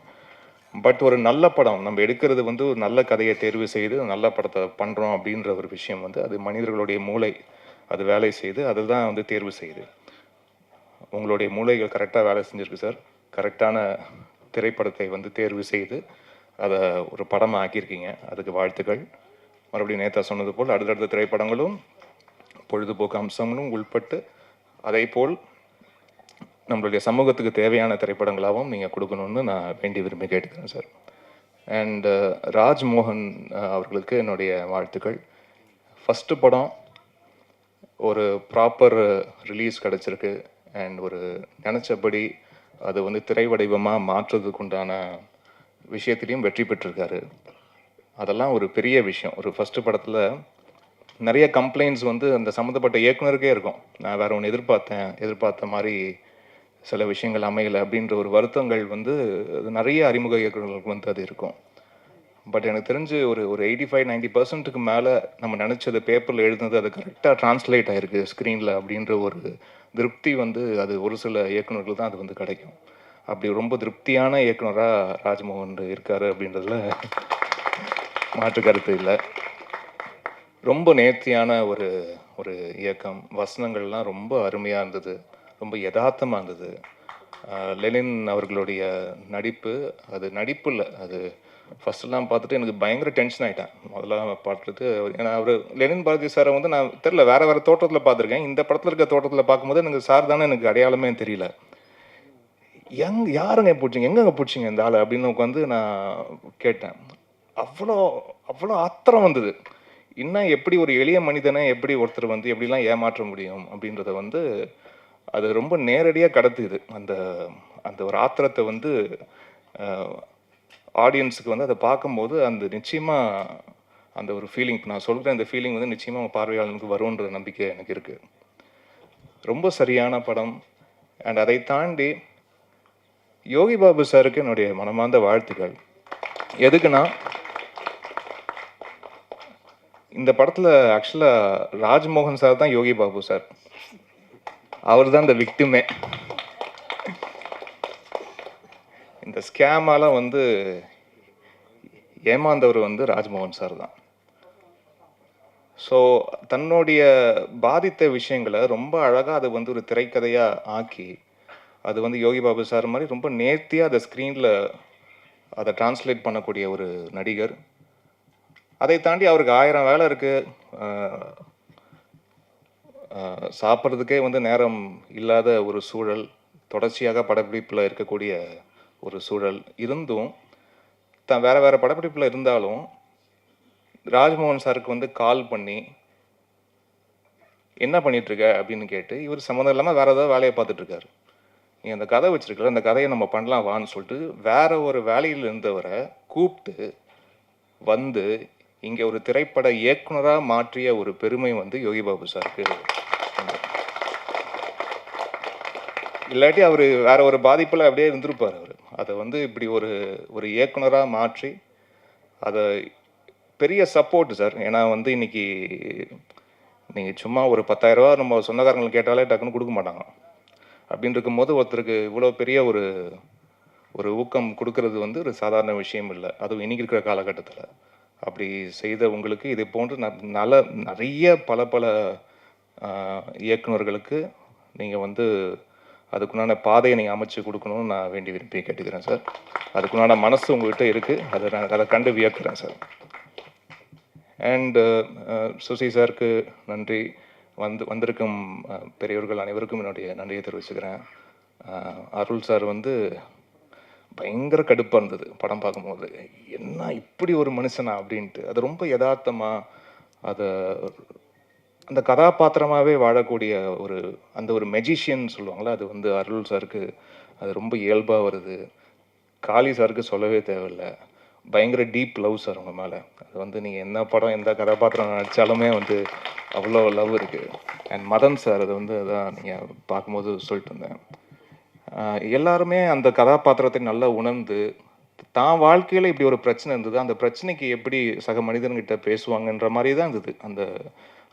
பட் ஒரு நல்ல படம் நம்ம எடுக்கிறது வந்து ஒரு நல்ல கதையை தேர்வு செய்து நல்ல படத்தை பண்ணுறோம் அப்படின்ற ஒரு விஷயம் வந்து அது மனிதர்களுடைய மூளை அது வேலை செய்து அதுதான் வந்து தேர்வு செய்யுது. உங்களுடைய மூளைகள் கரெக்டாக வேலை செஞ்சுருக்கு சார். கரெக்டான திரைப்படத்தை வந்து தேர்வு செய்து அதை ஒரு படமாக ஆக்கியிருக்கீங்க. அதுக்கு வாழ்த்துக்கள். மறுபடியும் நேத்தா சொன்னது போல் அடுத்தடுத்த திரைப்படங்களும் பொழுதுபோக்கு அம்சங்களும் உள்பட்டு அதே போல் நம்மளுடைய சமூகத்துக்கு தேவையான திரைப்படங்களாகவும் நீங்கள் கொடுக்கணும்னு நான் வேண்டி விரும்பி கேட்டுக்கிறேன் சார். அண்ட் ராஜ்மோகன் அவர்களுக்கு என்னுடைய வாழ்த்துக்கள். ஃபஸ்ட்டு படம் ஒரு ப்ராப்பர் ரிலீஸ் கிடச்சிருக்கு. அண்ட் ஒரு நினச்சபடி அது வந்து திரை வடிவமாக மாற்றுறதுக்கு உண்டான விஷயத்துலேயும் வெற்றி பெற்றிருக்காரு. அதெல்லாம் ஒரு பெரிய விஷயம். ஒரு ஃபஸ்ட்டு படத்தில் நிறைய கம்ப்ளைண்ட்ஸ் வந்து அந்த சம்மந்தப்பட்ட இயக்குனருக்கே இருக்கும். நான் வேறு ஒன்று எதிர்பார்த்த மாதிரி சில விஷயங்கள் அமையலை அப்படின்ற ஒரு வருத்தங்கள் வந்து நிறைய அறிமுக இயக்குநர்களுக்கு வந்து அது இருக்கும். பட் எனக்கு தெரிஞ்சு ஒரு ஒரு 85-90% மேலே நம்ம நினச்சது பேப்பரில் எழுதுனது அது கரெக்டாக ட்ரான்ஸ்லேட் ஆகிருக்கு ஸ்க்ரீனில் அப்படின்ற ஒரு திருப்தி வந்து அது ஒரு சில இயக்குனர்கள் தான் அது வந்து கிடைக்கும். அப்படி ரொம்ப திருப்தியான இயக்குனராக ராஜ்மோகன் இருக்கார் அப்படின்றதுல மாற்று கருத்து இல்லை. ரொம்ப நேர்த்தியான ஒரு ஒரு இயக்கம். வசனங்கள்லாம் ரொம்ப அருமையாக இருந்தது, ரொம்ப யதார்த்தமாக இருந்தது. லெனின் அவர்களுடைய நடிப்பு, அது நடிப்பு இல்லை, அது ஃபஸ்ட்டெல்லாம் பார்த்துட்டு எனக்கு பயங்கர டென்ஷன் ஆகிட்டேன் முதல்ல பார்த்துட்டு. ஏன்னா அவர் லெனின் பாரதி சாரை வந்து நான் தெரில வேறு வேறு தோட்டத்தில் பார்த்துருக்கேன். இந்த படத்தில் இருக்க தோட்டத்தில் பார்க்கும்போது எனக்கு சார் தானே எனக்கு அடையாளமே தெரியல. யாருங்க பிடிச்சிங்க, எங்கெங்க பிடிச்சிங்க இந்த ஆள் அப்படின்னு உட்காந்து நான் கேட்டேன். அவ்வளோ அவ்வளோ ஆத்திரம் வந்தது. இன்னும் எப்படி ஒரு எளிய மனிதனை எப்படி ஒருத்தர் வந்து எப்படிலாம் ஏமாற்ற முடியும் அப்படின்றத வந்து அது ரொம்ப நேரடியாக கடத்துது. அந்த அந்த ஒரு ஆத்திரத்தை வந்து ஆடியன்ஸுக்கு வந்து அதை பார்க்கும்போது அந்த நிச்சயமாக அந்த ஒரு ஃபீலிங், நான் சொல்கிற அந்த ஃபீலிங் வந்து நிச்சயமாக அவங்க பார்வையாளனுக்கு வரும்ன்ற நம்பிக்கை எனக்கு இருக்குது. ரொம்ப சரியான படம். அண்ட் அதை தாண்டி யோகி பாபு சாருக்கு என்னுடைய மனமார்ந்த வாழ்த்துக்கள். எதுக்குன்னா, இந்த படத்தில் ஆக்சுவலாக ராஜ்மோகன் சார் தான் யோகி பாபு சார். அவர் தான் இந்த விக்டிமே. இந்த ஸ்கேமால வந்து ஏமாந்தவர் வந்து ராஜ்மோகன் சார் தான். ஸோ தன்னுடைய பாதித்த விஷயங்களை ரொம்ப அழகாக அதை வந்து ஒரு திரைக்கதையாக ஆக்கி அது வந்து யோகி பாபு சார் மாதிரி ரொம்ப நேர்த்தியாக அதை ஸ்க்ரீனில் அதை டிரான்ஸ்லேட் பண்ணக்கூடிய ஒரு நடிகர். அதை தாண்டி அவருக்கு 1000 வேலை இருக்குது. சாப்பிட்றதுக்கே வந்து நேரம் இல்லாத ஒரு சூழல், தொடர்ச்சியாக படப்பிடிப்பில் இருக்கக்கூடிய ஒரு சூழல் இருந்தும் தான் வேறு வேறு படப்பிடிப்பில் இருந்தாலும் ராஜ்மோகன் சாருக்கு வந்து கால் பண்ணி என்ன பண்ணிகிட்ருக்க அப்படின்னு கேட்டு இவர் சம்மந்தம் இல்லாமல் வேறு ஏதாவது வேலையை பார்த்துட்ருக்காரு. நீ அந்த கதை வச்சுருக்கல, அந்த கதையை நம்ம பண்ணலாம் வான்னு சொல்லிட்டு வேற ஒரு வேலையில் இருந்தவரை கூப்பிட்டு வந்து இங்கே ஒரு திரைப்பட இயக்குனராக மாற்றிய ஒரு பெருமை வந்து யோகி பாபு சாருக்கு. இல்லாட்டி அவர் வேற ஒரு பாதிப்பில் அப்படியே இருந்திருப்பார். அவர் அதை வந்து இப்படி ஒரு ஒரு இயக்குனராக மாற்றி அதை பெரிய சப்போர்ட் சார். ஏன்னா வந்து இன்னைக்கு நீங்கள் சும்மா ஒரு 10,000 ரூபா நம்ம சொந்தக்காரங்களுக்கு கேட்டாலே டக்குன்னு கொடுக்க மாட்டாங்க. அப்படின்னு இருக்கும்போது ஒருத்தருக்கு இவ்வளோ பெரிய ஒரு ஒரு ஊக்கம் கொடுக்கறது வந்து ஒரு சாதாரண விஷயம் இல்லை, அதுவும் இன்னைக்கு இருக்கிற காலகட்டத்தில். அப்படி செய்த உங்களுக்கு இது போன்று நிறைய பல இயக்குனர்களுக்கு நீங்கள் வந்து அதுக்குண்டான பாதையை நீங்கள் அமைச்சு கொடுக்கணும்னு நான் வேண்டி விரும்பி கேட்டுக்கிறேன் சார். அதுக்குண்டான மனசு உங்கள்கிட்ட இருக்குது, அதை கண்டு வியக்கிறேன் சார். அண்டு சுசி சாருக்கு நன்றி. வந்திருக்கும் பெரியவர்கள் அனைவருக்கும் என்னுடைய நன்றியை தெரிவிச்சுக்கிறேன். அருள் சார் வந்து பயங்கர கடுப்பாக இருந்தது படம் பார்க்கும்போது, என்ன இப்படி ஒரு மனுஷனா அப்படின்ட்டு. அது ரொம்ப யதார்த்தமாக அதை அந்த கதாபாத்திரமாகவே வாழக்கூடிய ஒரு அந்த ஒரு மெஜிஷியன் சொல்லுவாங்களே, அது வந்து அருள் சாருக்கு அது ரொம்ப இயல்பாக வருது. காளி சாருக்கு சொல்லவே தேவையில்லை, பயங்கர டீப் லவ் சார் அவங்க மேலே. அது வந்து நீங்கள் என்ன படம் எந்த கதாபாத்திரம் நடித்தாலுமே வந்து அவ்வளோ லவ் இருக்குது. அண்ட் மதன் சார் அது வந்து அதான் நீங்கள் பார்க்கும்போது சொல்லிட்டு இருந்தேன், எல்லாருமே அந்த கதாபாத்திரத்தை நல்லா உணர்ந்து தான் வாழ்க்கையில் இப்படி ஒரு பிரச்சனை இருந்தது, அந்த பிரச்சனைக்கு எப்படி சக மனிதன்கிட்ட பேசுவாங்கன்ற மாதிரி தான் இருந்தது. அந்த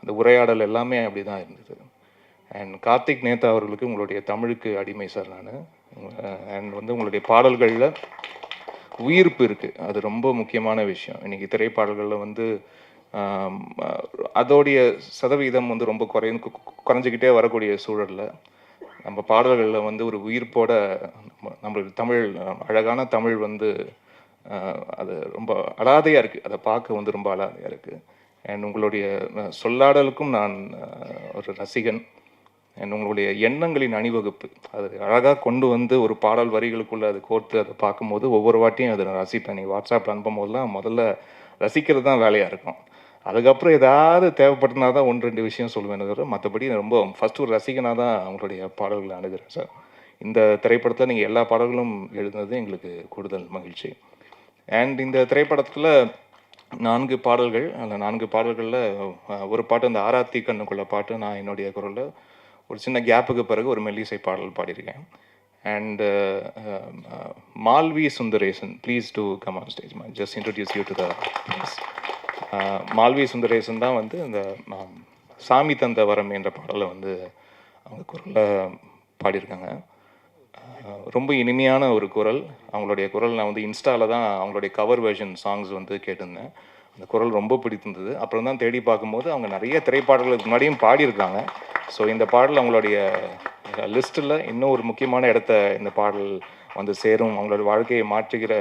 அந்த உரையாடல் எல்லாமே அப்படி தான் இருந்தது. அண்ட் கார்த்திக் நேதா அவர்களுக்கு உங்களுடைய தமிழுக்கு அடிமை சார் நான். அண்ட் வந்து உங்களுடைய பாடல்களில் உயிர்ப்பு இருக்குது, அது ரொம்ப முக்கியமான விஷயம். இன்றைக்கி திரைப்பாடல்களில் வந்து அதோடைய சதவீதம் வந்து ரொம்ப குறைஞ்சிக்கிட்டே வரக்கூடிய சூழலில் நம்ம பாடல்களில் வந்து ஒரு உயிர்ப்போட நம்மளுக்கு தமிழ் அழகான தமிழ் வந்து அது ரொம்ப அலாதையாக இருக்குது, அதை பார்க்க வந்து ரொம்ப அலாதையாக இருக்குது. அண்ட் உங்களுடைய சொல்லாடலுக்கும் நான் ஒரு ரசிகன். அண்ட் உங்களுடைய எண்ணங்களின் அணிவகுப்பு அது அழகாக கொண்டு வந்து ஒரு பாடல் வரிகளுக்குள்ளே அதை கோர்த்து அதை பார்க்கும்போது ஒவ்வொரு வாட்டியும் அதை நான் ரசிப்பேன். நீங்கள் வாட்ஸ்அப்பில் அனுப்பும் போதெல்லாம் முதல்ல ரசிக்கிறது தான் வேலையாக இருக்கும். அதுக்கப்புறம் ஏதாவது தேவைப்பட்டனா தான் 1-2 விஷயம் சொல்லுவேன் தவிர மற்றபடி ரொம்ப ஃபஸ்ட்டு ஒரு ரசிகனாக தான் அவங்களுடைய பாடல்களை அணுகிறேன் சார். இந்த திரைப்படத்தில் நீங்கள் எல்லா பாடல்களும் எழுதுனது எங்களுக்கு கூடுதல் மகிழ்ச்சி. அண்ட் இந்த திரைப்படத்தில் 4 பாடல்கள், அந்த 4 பாடல்களில் ஒரு பாட்டு அந்த ஆராத்தி கண்ணுக்குள்ள பாட்டு நான் என்னுடைய குரலில் ஒரு சின்ன கேப்புக்கு பிறகு ஒரு மெல்லிசை பாடல் பாடியிருக்கேன். And Malvi Sundaresan, please do come on stage. Man. Just introduce you to the place. Malvi Sundaresan தான் வந்து இந்த சாமி தந்த வரம் என்ற பாடலை வந்து அவங்க குரலில் பாடியிருக்காங்க. ரொம்ப இனிமையான ஒரு குரல். அவங்களுடைய குரல் நான் வந்து இன்ஸ்டாவில் தான் அவங்களுடைய கவர் வெர்ஷன் சாங்ஸ் வந்து கேட்டிருந்தேன். அந்த குரல் ரொம்ப பிடித்திருந்தது. அப்புறம் தான் தேடி பார்க்கும்போது அவங்க நிறைய திரைப்பாடல்களுக்கு முன்னாடியும் பாடியிருக்காங்க. ஸோ இந்த பாடல் அவங்களுடைய லிஸ்ட்டில் இன்னும் ஒரு முக்கியமான இடத்த இந்த பாடல் வந்து சேரும், அவங்களோட வாழ்க்கையை மாற்றுகிற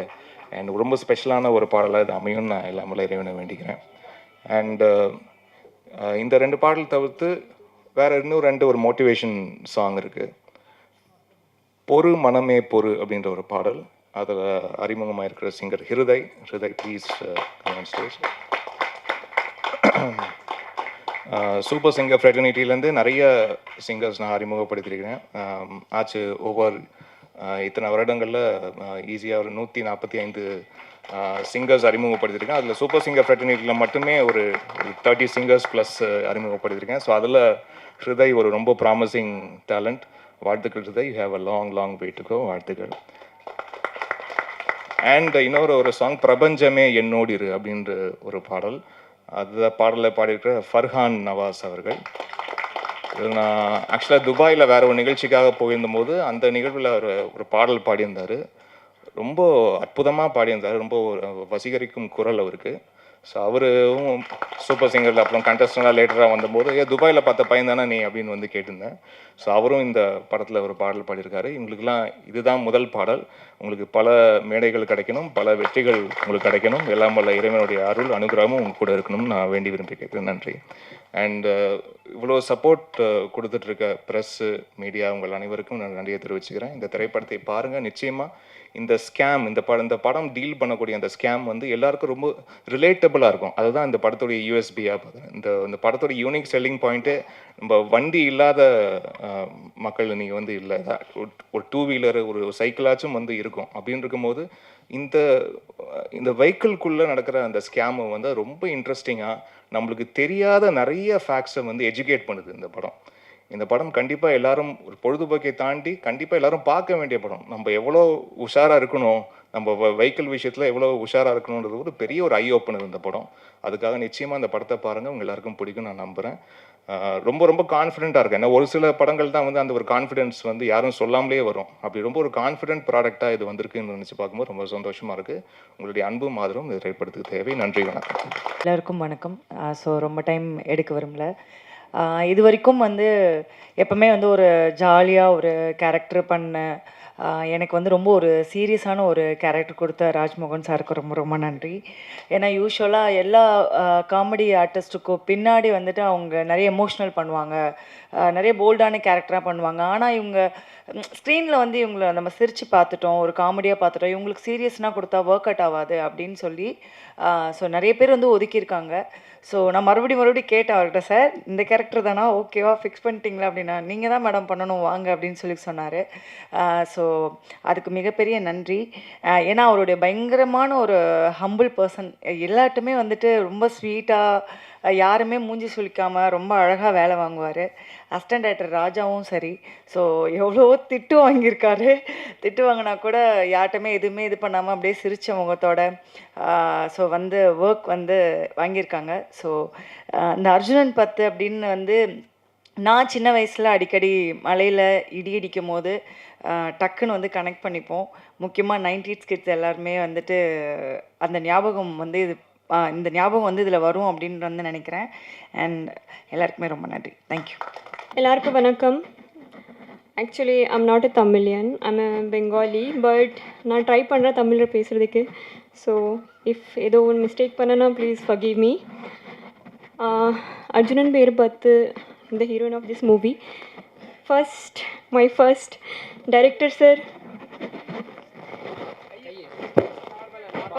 அண்ட் ரொம்ப ஸ்பெஷலான ஒரு பாடலாக இது அமையும் நான் எல்லாமே இறைவனை வேண்டிக்கிறேன். அண்டு இந்த 2 பாடல் தவிர்த்து வேறு இன்னும் 2 ஒரு மோட்டிவேஷன் சாங் இருக்குது. பொறு மனமே பொறு அப்படின்ற ஒரு பாடல். அதில் அறிமுகமாக இருக்கிற singer Hriday please come on stage. Super singer ஃப்ரெட்டர்னிட்டிலேருந்து நிறைய சிங்கர்ஸ் நான் அறிமுகப்படுத்தியிருக்கிறேன். ஆச்சு ஒவ்வொரு இத்தனை வருடங்களில் ஈஸியாக ஒரு 145 சிங்கர்ஸ் அறிமுகப்படுத்தியிருக்கேன். அதில் சூப்பர் சிங்கர் ஃப்ரெட்டர்னிட்டியில் மட்டுமே ஒரு 30 சிங்கர்ஸ் ப்ளஸ் அறிமுகப்படுத்தியிருக்கேன். ஸோ அதில் ஹிருதய் ஒரு ரொம்ப ப்ராமிசிங் டேலண்ட். வாழ்த்துக்கள் Hriday, you have a long way to go. வாழ்த்துக்கள். அண்ட் இன்னொரு சாங் பிரபஞ்சமே என்னோடு இரு அப்படின்ற ஒரு பாடல். அந்த பாடலை பாடியிருக்கிற ஃபர்ஹான் நவாஸ் அவர்கள். நான் ஆக்சுவலாக துபாயில் வேறு ஒரு நிகழ்ச்சிக்காக போயிருந்தபோது அந்த நிகழ்வில் ஒரு பாடல் பாடியிருந்தார். ரொம்ப அற்புதமாக பாடியிருந்தார். ரொம்ப வசீகரிக்கும் குரல் அவருக்கு. ஸோ அவரும் சூப்பர் சிங்கரில் அப்புறம் கண்டஸ்டண்டாக லேட்டராக வந்தபோது துபாயில் பார்த்த பையன் தானே நீ அப்படின்னு வந்து கேட்டிருந்தேன். ஸோ அவரும் இந்த படத்தில் ஒரு பாடல் பாடியிருக்காரு. இவங்களுக்கெல்லாம் இதுதான் முதல் பாடல். உங்களுக்கு பல மேடைகள் கிடைக்கணும், பல வெற்றிகள் உங்களுக்கு கிடைக்கணும், எல்லாம் வல்ல இறைவனுடைய அருள் அனுகிரகமும் உங்க கூட இருக்கணும்னு நான் வேண்டி விரும்பி கேட்குறேன். நன்றி. அண்ட் இவ்வளோ சப்போர்ட் கொடுத்துட்ருக்க ப்ரெஸ்ஸு மீடியா உங்கள் அனைவருக்கும் நான் நன்றியை தெரிவிச்சுக்கிறேன். இந்த திரைப்படத்தை பாருங்கள். நிச்சயமாக இந்த ஸ்கேம் இந்த படம் டீல் பண்ணக்கூடிய அந்த ஸ்கேம் வந்து எல்லாருக்கும் ரொம்ப ரிலேட்டபிளாக இருக்கும். அதுதான் இந்த படத்துடைய யூஎஸ்பியாக பார்க்குறேன். இந்த படத்தோட யூனிக் செல்லிங் பாயிண்ட்டு நம்ம வண்டி இல்லாத மக்கள் நீங்கள் வந்து இல்லை, ஒரு 2 வீலர் ஒரு சைக்கிளாச்சும் வந்து இருக்கும். அப்படின்னு இருக்கும்போது இந்த வெஹிக்கிள்குள்ளே நடக்கிற அந்த ஸ்கேமை வந்து ரொம்ப இன்ட்ரெஸ்டிங்காக நம்மளுக்கு தெரியாத நிறைய ஃபேக்ட்ஸை வந்து எஜுகேட் பண்ணுது இந்த படம். கண்டிப்பாக எல்லாரும் ஒரு பொழுதுபோக்கை தாண்டி கண்டிப்பாக எல்லாரும் பார்க்க வேண்டிய படம். நம்ம எவ்வளோ உஷாராக இருக்கணும், நம்ம வெஹிக்கிள் விஷயத்தில் எவ்வளோ உஷாராக இருக்கணுன்றது ஒரு பெரிய ஒரு ஐ ஓப்பனர் இந்த படம். அதுக்காக நிச்சயமாக இந்த படத்தை பாருங்கள், உங்கள் எல்லாருக்கும் பிடிக்கும் நான் நம்புகிறேன். ரொம்ப கான்ஃபிடென்ட்டாக இருக்கேன். ஏன்னா ஒரு சில படங்கள் தான் வந்து அந்த ஒரு கான்ஃபிடென்ஸ் வந்து யாரும் சொல்லாமலே வரும். அப்படி ரொம்ப ஒரு கான்ஃபிடென்ட் ப்ராடக்டாக இது வந்திருக்குன்னு நினச்சி பார்க்கும்போது ரொம்ப சந்தோஷமாக இருக்குது. உங்களுடைய அன்பும் ஆதரவும் இந்த திரைப்படத்துக்கு தேவை. நன்றி, வணக்கம். எல்லாருக்கும் வணக்கம். ஸோ ரொம்ப டைம் எடுக்க விரும்பல. இது வரைக்கும் வந்து எப்பவுமே வந்து ஒரு ஜாலியாக ஒரு கேரக்டர் பண்ண எனக்கு வந்து ரொம்ப ஒரு சீரியஸான ஒரு கேரக்டர் கொடுத்த ராஜ்மோகன் சாருக்கு ரொம்ப நன்றி. ஏன்னா யூஸ்வலாக எல்லா காமெடி ஆர்டிஸ்ட்டுக்கும் பின்னாடி வந்துட்டு அவங்க நிறைய எமோஷ்னல் பண்ணுவாங்க, நிறைய போல்டான கேரக்டராக பண்ணுவாங்க. ஆனால் இவங்க ஸ்க்ரீனில் வந்து இவங்களை நம்ம சிரித்து பார்த்துட்டோம், ஒரு காமெடியாக பார்த்துட்டோம், இவங்களுக்கு சீரியஸ்னால் கொடுத்தா ஒர்க் அவுட் ஆகாது அப்படின்னு சொல்லி ஸோ நிறைய பேர் வந்து ஒதுக்கியிருக்காங்க. ஸோ நான் மறுபடியும் கேட்டேன் அவர்கிட்ட, சார் இந்த கேரக்டர் தானா, ஓகேவா ஃபிக்ஸ் பண்ணிட்டீங்களா அப்படின்னா, நீங்கள் தான் மேடம் பண்ணணும் வாங்க அப்படின்னு சொல்லி சொன்னார். ஸோ அதுக்கு மிகப்பெரிய நன்றி. ஏன்னா அவருடைய பயங்கரமான ஒரு ஹம்பிள் பர்சன், எல்லாட்டுமே வந்துட்டு ரொம்ப ஸ்வீட்டாக, யாருமே மூஞ்சி சுளிக்காமல் ரொம்ப அழகாக வேலை வாங்குவார். அசிஸ்டன்ட் டைரக்டர் ராஜாவும் சரி. ஸோ எவ்வளோ திட்டு வாங்கியிருக்காரு. திட்டு வாங்கினா கூட யார்கிட்டமே எதுவுமே இது பண்ணாமல் அப்படியே சிரித்த முகத்தோட ஸோ வந்து ஒர்க் வந்து வாங்கியிருக்காங்க. ஸோ இந்த அர்ஜுனன் 10 அப்படின்னு வந்து நான் சின்ன வயசில் அடிக்கடி மலையில் இடி இடிக்கும் போது டக்குன்னு வந்து கனெக்ட் பண்ணிப்போம். முக்கியமாக 90s கிட்ஸ் எல்லாருமே வந்துட்டு அந்த ஞாபகம் வந்து இந்த ஞாபகம் வந்து இதில் வரும் அப்படின்னு வந்து நினைக்கிறேன். அண்ட் எல்லாருக்குமே ரொம்ப நன்றி. தேங்க்யூ. எல்லாருக்கும் வணக்கம். Actually I'm not a Tamilian, I'm a Bengali. But நான் ட்ரை பண்ணுறேன் தமிழில் பேசுகிறதுக்கு. ஸோ இஃப் ஏதோ ஒன்று மிஸ்டேக் பண்ணனா ப்ளீஸ் ஃபர்கிவ் மீ. அர்ஜுனன் பேர் 10, the heroine of this movie. My first director sir.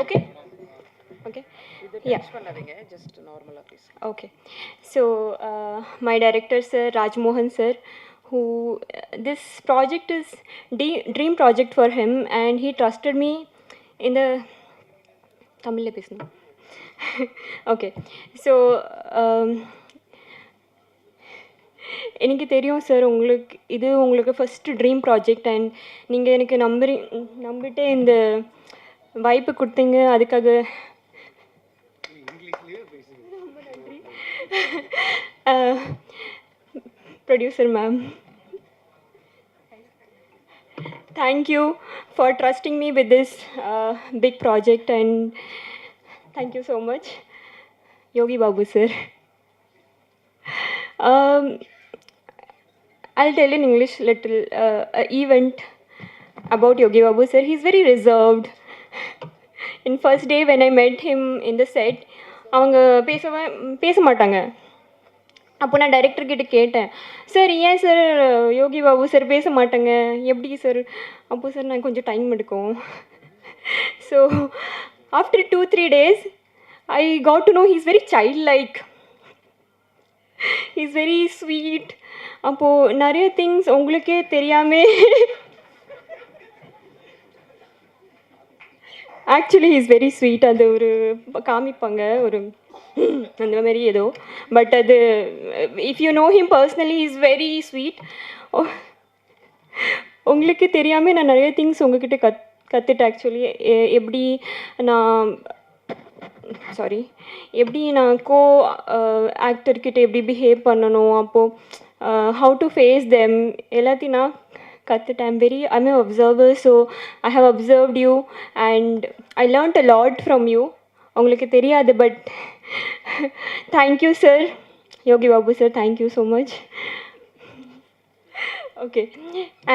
Okay. Yeah. Just normal please. Okay. So my director sir Rajmohan sir, who this project is dream project for him, and he trusted me in the Tamil le pesna. Okay. So எனக்கு தெரியும் sir உங்களுக்கு first dream project and நீங்கள் எனக்கு நம்பிட்டு இந்த வாய்ப்பு கொடுத்தீங்க அதுக்காக producer ma'am thank you for trusting me with this big project and thank you so much Yogi Babu sir. I'll tell in English little event about Yogi Babu sir. He's very reserved. In first day when I met him in the set, அவங்க பேச மாட்டாங்க. அப்போ நான் டைரக்டர்கிட்ட கேட்டேன், sir ஏன் sir Yogi Babu sir பேச மாட்டாங்க, எப்படி சார்? அப்போ சார் நான் கொஞ்சம் டைம் எடுக்கும். So after 2-3 days I got to know he's very childlike. He's very sweet. அப்போது நிறைய திங்ஸ் உங்களுக்கே தெரியாமல் ஆக்சுவலி இஸ் வெரி ஸ்வீட். அது ஒரு காமிப்பாங்க ஒரு அந்த மாதிரி ஏதோ, பட் அது if you know him personally is very sweet. உங்களுக்கு தெரியாமல் நான் நிறைய திங்ஸ் உங்ககிட்ட கற்றுட்டேன். ஆக்சுவலி எப்படி நான் ஆக்டர்கிட்ட எப்படி பிஹேவ் பண்ணணும், அப்போது ஹவு டு ஃபேஸ் தெம் எல்லாத்தையும் நான் கற்றுட்டேன். I'm an observer, so I have observed you and I learnt a lot from you. உங்களுக்கு தெரியாது, but thank you sir, Yogi Babu sir, thank you so much. Okay,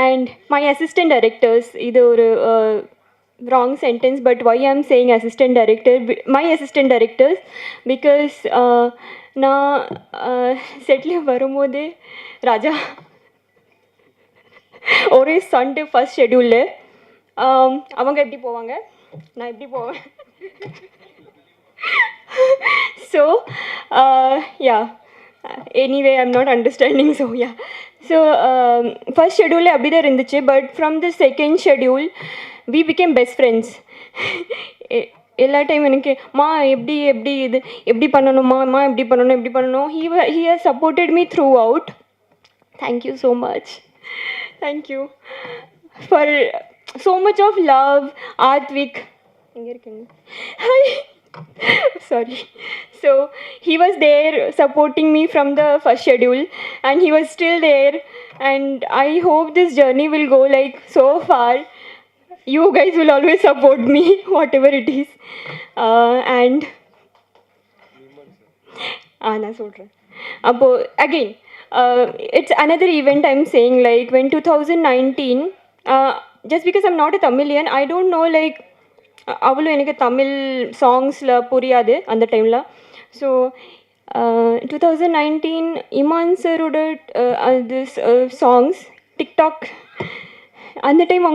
and my assistant directors, இது ஒரு wrong sentence, but why I'm saying my assistant directors, because நான் settle வரும்போது ராஜா ஒரே Sunday first ஷெட்யூலில் அவங்க எப்படி போவாங்க, நான் எப்படி போவேன். So anyway I am not understanding. So first ஷெட்யூலில் அப்படி தான் இருந்துச்சு, but from the second schedule we became best friends. எல்லா டைம் எனக்கு எப்படி இது எப்படி பண்ணணுமா எப்படி பண்ணணும். He has supported me throughout. Thank you so much. Thank you for so much of love. Advik, hi. Sorry. So he was there supporting me from the first schedule, and he was still there. And I hope this journey will go like so far. You guys will always support me, whatever it is. And na solren. Appo again. It's another event I'm saying, like when 2019, just because I'm not a Tamilian, I don't know, like avulu enakku Tamil songs la puriyadu and the time la. So 2019 Iman sir oda this songs TikTok and the time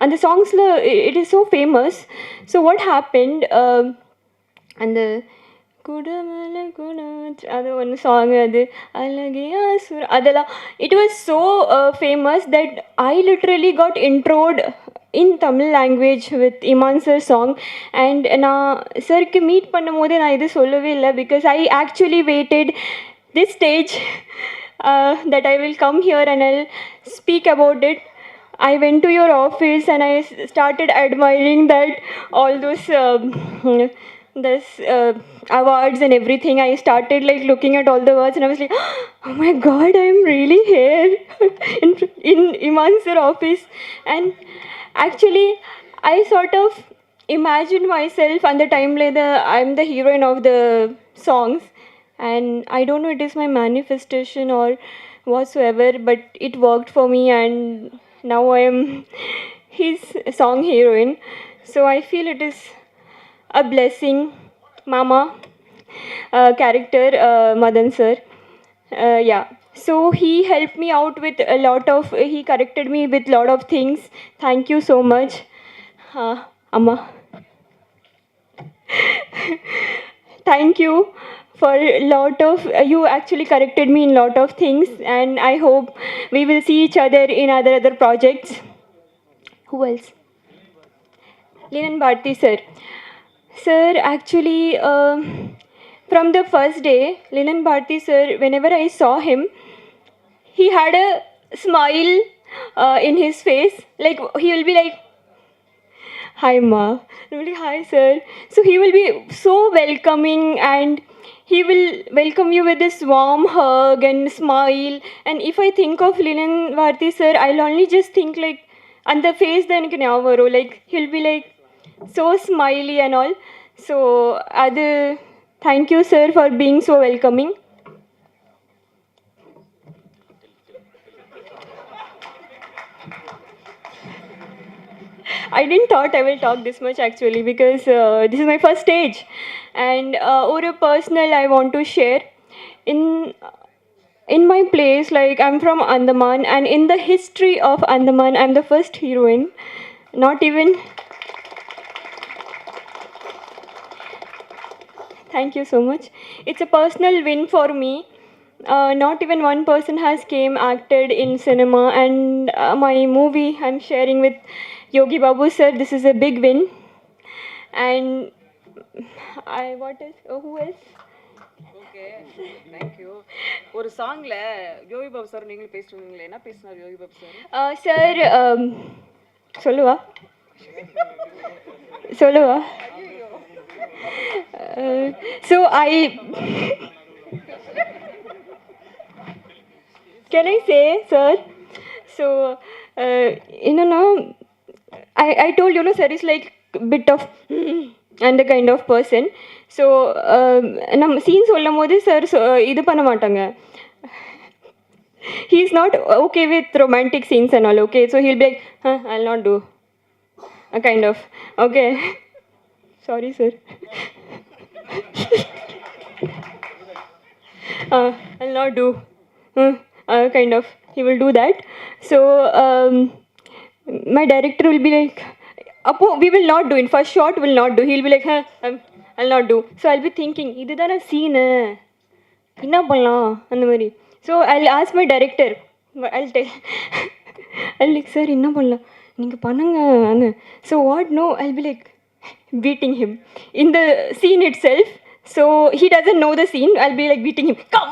and the songs la it is so famous. So what happened, and the அது ஒன்று song, அது அழகியா சுர அதெல்லாம், it was so famous that I literally got introed in Tamil language with Imman sir song. And நான் சருக்கு meet பண்ணும் போதே நான் இது சொல்லவே இல்லை, because I actually waited this stage that I will come here and I'll speak about it. I went to your office and I started admiring that all those awards and everything. I started like looking at all the awards and I was like, oh my god, I'm really here in Iman sir office. And actually I sort of imagined myself on the time like I'm the heroine of the songs, and I don't know it is my manifestation or whatsoever, but it worked for me and now I am his song heroine. So I feel it is a blessing. Mama character, Madan sir, so he helped me out with a lot of, he corrected me with lot of things. Thank you so much, Amma. Thank you for lot of, you actually corrected me in lot of things, and I hope we will see each other in other projects. Who else? Linan Bharti sir. Sir, actually, from the first day, Linan Bharti sir, whenever I saw him, he had a smile in his face. Like he will be like, "Hi, ma." I will be, "Hi, sir." So he will be so welcoming, and he will welcome you with this warm hug and smile. And if I think of Lilian Varthi sir, I'll only just think like, and the face then like he'll be like so smiley and all. So thank you sir for being so welcoming. I didn't thought I will talk this much actually, because this is my first stage, and over a personal I want to share in my place. Like, I'm from Andaman, and in the history of Andaman, I'm the first heroine. Not even. Thank you so much. It's a personal win for me. Not even one person has came acted in cinema, and my movie I'm sharing with Yogi Babu sir. This is a big win. And who else? Okay thank you. ஒரு சாங்கில் Yogi Babu sir நீங்களும் பேசுவீங்களே, என்ன பேசினார் Yogi Babu sir? Sir சொல்லுவா. So can I say, sir? So I told you, no, sir is like bit of and the kind of person. So நம்ம scene சொல்லும் போது sir இது பண்ண மாட்டாங்க. He is not okay with romantic scenes and all. Okay, so he'll be like, I'll not do. A kind of. Okay. Sorry, sir. I'll not do. Kind of. He will do that. So my director will be like, Appo, we will not do. In first shot, will not do. He'll be like, I'll not do. So I'll be thinking, இதுதான scene. என்ன பண்ணலாம் அந்த மாதிரி. So I'll ask my director. I'll tell. I'll like, sir, என்ன பண்ணலாம் நீங்கள் பண்ணுங்க. So what? No, I'll be like beating him in the scene itself. So he doesn't know the scene. I'll be like beating him. Come,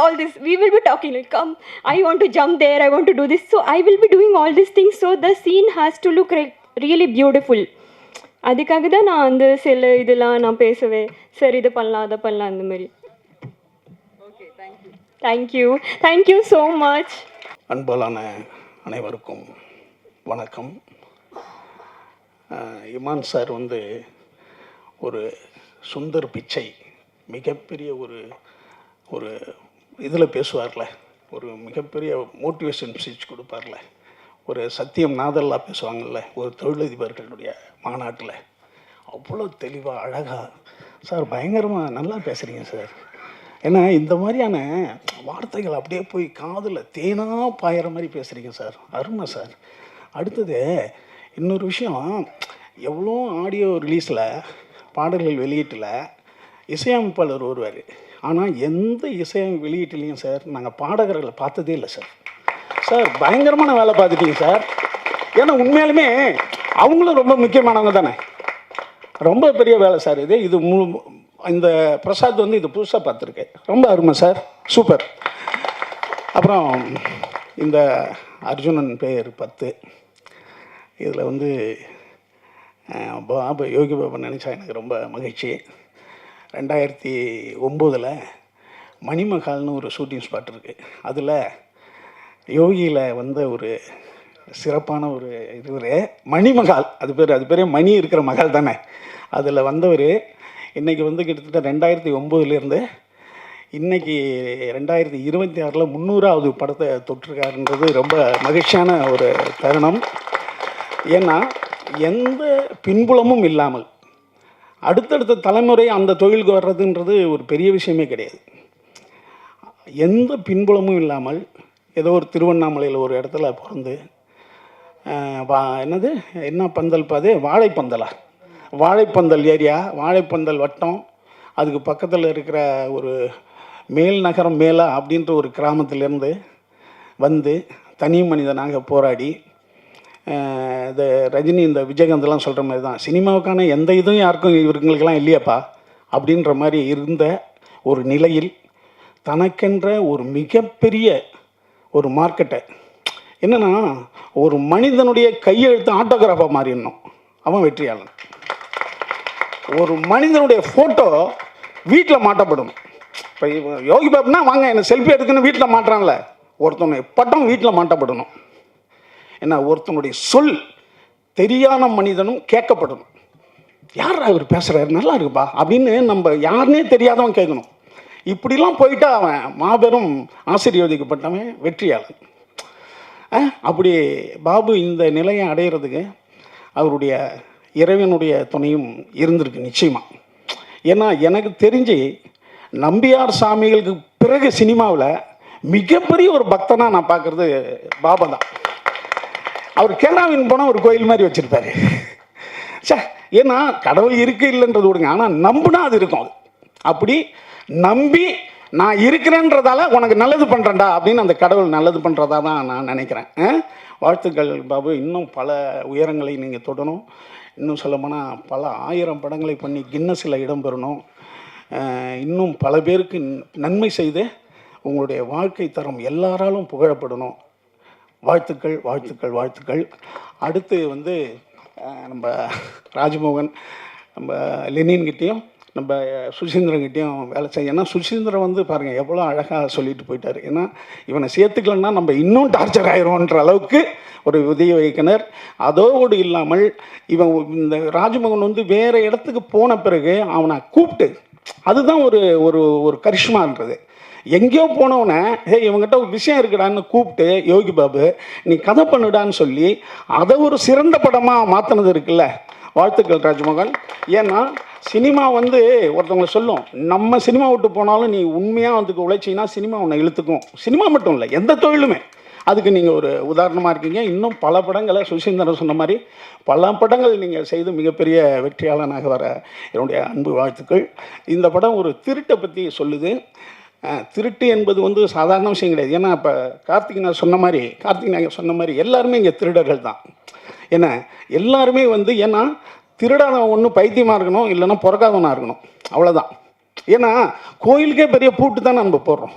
all this. We will be talking like, come. I want to jump there. I want to do this. So I will be doing all these things. So the scene has to look really beautiful. அதுக்காக தான் நான் அந்த சில இதெல்லாம் நான் பேசுவேன். Sir இதை பண்ணலாம் அதை பண்ணலாம் அந்த மாதிரி. Okay thank you. Thank you so much. அன்பாலான அனைவருக்கும் வணக்கம். இமான் சார் வந்து ஒரு சுந்தர் பிச்சை மிகப்பெரிய ஒரு இதில் பேசுவார்ல, ஒரு மிகப்பெரிய மோட்டிவேஷன் ஸ்பீச் கொடுப்பார்ல, ஒரு சத்தியம் நாதல்லா பேசுவாங்கள்ல ஒரு தொழிலதிபர்களுடைய மாநாட்டில், அவ்வளோ தெளிவாக அழகாக சார் பயங்கரமாக நல்லா பேசுகிறீங்க சார். ஏன்னா இந்த மாதிரியான வார்த்தைகள் அப்படியே போய் காதில் தேனாக பாயிற மாதிரி பேசுகிறீங்க சார். அருமை சார். அடுத்தது இன்னொரு விஷயம், எவ்வளோ ஆடியோ ரிலீஸில் பாடல்கள் வெளியீட்டில் இசையமைப்பாளர் வருவார். ஆனால் எந்த வெளியீட்டிலையும் சார் நாங்கள் பாடகர்களை பார்த்ததே இல்லை சார். சார் பயங்கரமான வேலை பார்த்துட்டீங்க சார். ஏன்னா உண்மையாலுமே அவங்களும் ரொம்ப முக்கியமானவங்க தானே. ரொம்ப பெரிய வேலை சார் இது. இந்த பிரசாத் வந்து இது புதுசாக பார்த்துருக்கேன். ரொம்ப அருமை சார், சூப்பர். அப்புறம் இந்த அர்ஜுனன் பேர் 10 இதில் வந்து யோகி பாபா நினச்சா எனக்கு ரொம்ப மகிழ்ச்சி. 2009 மணிமகால்னு ஒரு ஷூட்டிங் ஸ்பாட் இருக்குது. அதில் யோகியில் வந்த ஒரு சிறப்பான ஒரு இது மணிமகால், அது பேரே மணி இருக்கிற மகால் தானே. அதில் வந்தவர் இன்றைக்கி வந்து கிட்டத்தட்ட 2009 இன்றைக்கி 2026 300வது படத்தை தொட்டிருக்காருன்றது ரொம்ப மகிழ்ச்சியான ஒரு தருணம். ஏன்னா எந்த பின்புலமும் இல்லாமல் அடுத்தடுத்த தலைமுறை அந்த தொழிலுக்கு வர்றதுன்றது ஒரு பெரிய விஷயமே கிடையாது. எந்த பின்புலமும் இல்லாமல் ஏதோ ஒரு திருவண்ணாமலையில் ஒரு இடத்துல பிறந்து என்ன பந்தல் பாது வாழைப்பந்தல் ஏரியா, வாழைப்பந்தல் வட்டம், அதுக்கு பக்கத்தில் இருக்கிற ஒரு மேல் நகரம் மேலா அப்படின்ற ஒரு கிராமத்திலேருந்து வந்து தனி மனிதனாக போராடி, இந்த ரஜினி இந்த விஜயகாந்த்லாம் சொல்கிற மாதிரி தான் சினிமாவுக்கான எந்த இதுவும் யாருக்கும் இவங்களுக்கெல்லாம் இல்லையாப்பா அப்படின்ற மாதிரி இருந்த ஒரு நிலையில் தனக்கென்ற ஒரு மிகப்பெரிய ஒரு மார்க்கெட்டை. என்னென்னா ஒரு மனிதனுடைய கையெழுத்து ஆட்டோகிராஃபாக மாறிடணும், அவன் வெற்றியாளன். ஒரு மனிதனுடைய ஃபோட்டோ வீட்டில் மாட்டப்படணும். இப்போ யோகி பாபுனா வாங்க என்னை செல்ஃபி எடுக்கணும் வீட்டில் மாட்டுறான்ல, ஒருத்தனுடைய படம் வீட்டில் மாட்டப்படணும். ஏன்னா ஒருத்தனுடைய சொல் தெரியாத மனிதனும் கேட்கப்படணும். யார் அவர் பேசுகிறாரு, நல்லா இருக்குப்பா அப்படின்னு நம்ம யாருன்னே தெரியாதவன் கேட்கணும். இப்படிலாம் போயிட்டா அவன் மாபெரும் ஆசீர்வதிக்கப்பட்டவன், வெற்றியாளன். அப்படி பாபு இந்த நிலையை அடையிறதுக்கு அவருடைய இறைவனுடைய துணையும் இருந்திருக்கு நிச்சயமாக. ஏன்னா எனக்கு தெரிஞ்சு நம்பியார் சாமிகளுக்கு பிறகு சினிமாவில் மிகப்பெரிய ஒரு பக்தனாக நான் பார்க்குறது பாபா தான். அவர் கேரளாவின் போனால் ஒரு கோயில் மாதிரி வச்சுருப்பாரு. ஏன்னா கடவுள் இருக்கு இல்லைன்றது விடுங்க, ஆனால் நம்புனா அது இருக்கும். அது அப்படி நம்பி நான் இருக்கிறேன்றதால உனக்கு நல்லது பண்ணுறேன்டா அப்படின்னு அந்த கடவுள் நல்லது பண்ணுறதா தான் நான் நினைக்கிறேன். வாழ்த்துக்கள் பாபு, இன்னும் பல உயரங்களை நீங்கள் தொடணும். இன்னும் சொல்லப்போனால் பல 1000 படங்களை பண்ணி கின்னஸில் இடம் பெறணும். இன்னும் பல பேருக்கு நன்மை செய்து உங்களுடைய வாழ்க்கை தரம் எல்லாராலும் புகழப்படணும். வாழ்த்துக்கள் வாழ்த்துக்கள் வாழ்த்துக்கள். அடுத்து வந்து நம்ம ராஜ்மோகன், நம்ம லெனின்கிட்டையும் நம்ம சுசீந்திரன்கிட்டையும் வேலை செய்ய. ஏன்னா சுசீந்திரன் வந்து பாருங்கள் எவ்வளோ அழகாக சொல்லிட்டு போயிட்டார். ஏன்னா இவனை சேர்த்துக்கலன்னா நம்ம இன்னும் டார்ச்சர் ஆயிடும்ன்ற அளவுக்கு ஒரு உதவி வைக்கினர். அதோடு இல்லாமல் இவன் இந்த ராஜ்மோகன் வந்து வேறு இடத்துக்கு போன பிறகு அவனை கூப்பிட்டு, அதுதான் ஒரு ஒரு ஒரு கரிஷ்மான்றது. எங்கேயோ போனவனை இவங்ககிட்ட ஒரு விஷயம் இருக்குடான்னு கூப்பிட்டு யோகி பாபு நீ கதை பண்ணுடான்னு சொல்லி அதை ஒரு சிறந்த படமாக மாற்றினது இருக்குல்ல. வாழ்த்துக்கள் ராஜ்மோகன். ஏன்னா சினிமா வந்து ஒருத்தவங்களை சொல்லும், நம்ம சினிமா விட்டு போனாலும் நீ உண்மையாக வந்து உழைச்சின்னா சினிமா உன்னை இழுத்துக்கும். சினிமா மட்டும் இல்லை, எந்த தொழிலுமே. அதுக்கு நீங்கள் ஒரு உதாரணமாக இருக்கீங்க. இன்னும் பல படங்களை சுசீந்திரன் சொன்ன மாதிரி பல படங்கள் நீங்கள் செய்து மிகப்பெரிய வெற்றியாளனாக வர என்னுடைய அன்பு வாழ்த்துக்கள். இந்த படம் ஒரு திருட்டை பற்றி சொல்லுது. திருட்டு என்பது வந்து சாதாரண விஷயம் கிடையாது. ஏன்னா இப்போ கார்த்திக் நாயகர் சொன்ன மாதிரி எல்லாருமே இங்கே திருடர்கள் தான். ஏன்னா எல்லாருமே வந்து ஏன்னா திருடாதவன் ஒன்று பைத்தியமாக இருக்கணும், இல்லைன்னா பிறக்காதவனாக இருக்கணும், அவ்வளோதான். ஏன்னா கோயிலுக்கே பெரிய பூட்டு தான் நம்ம போடுறோம்.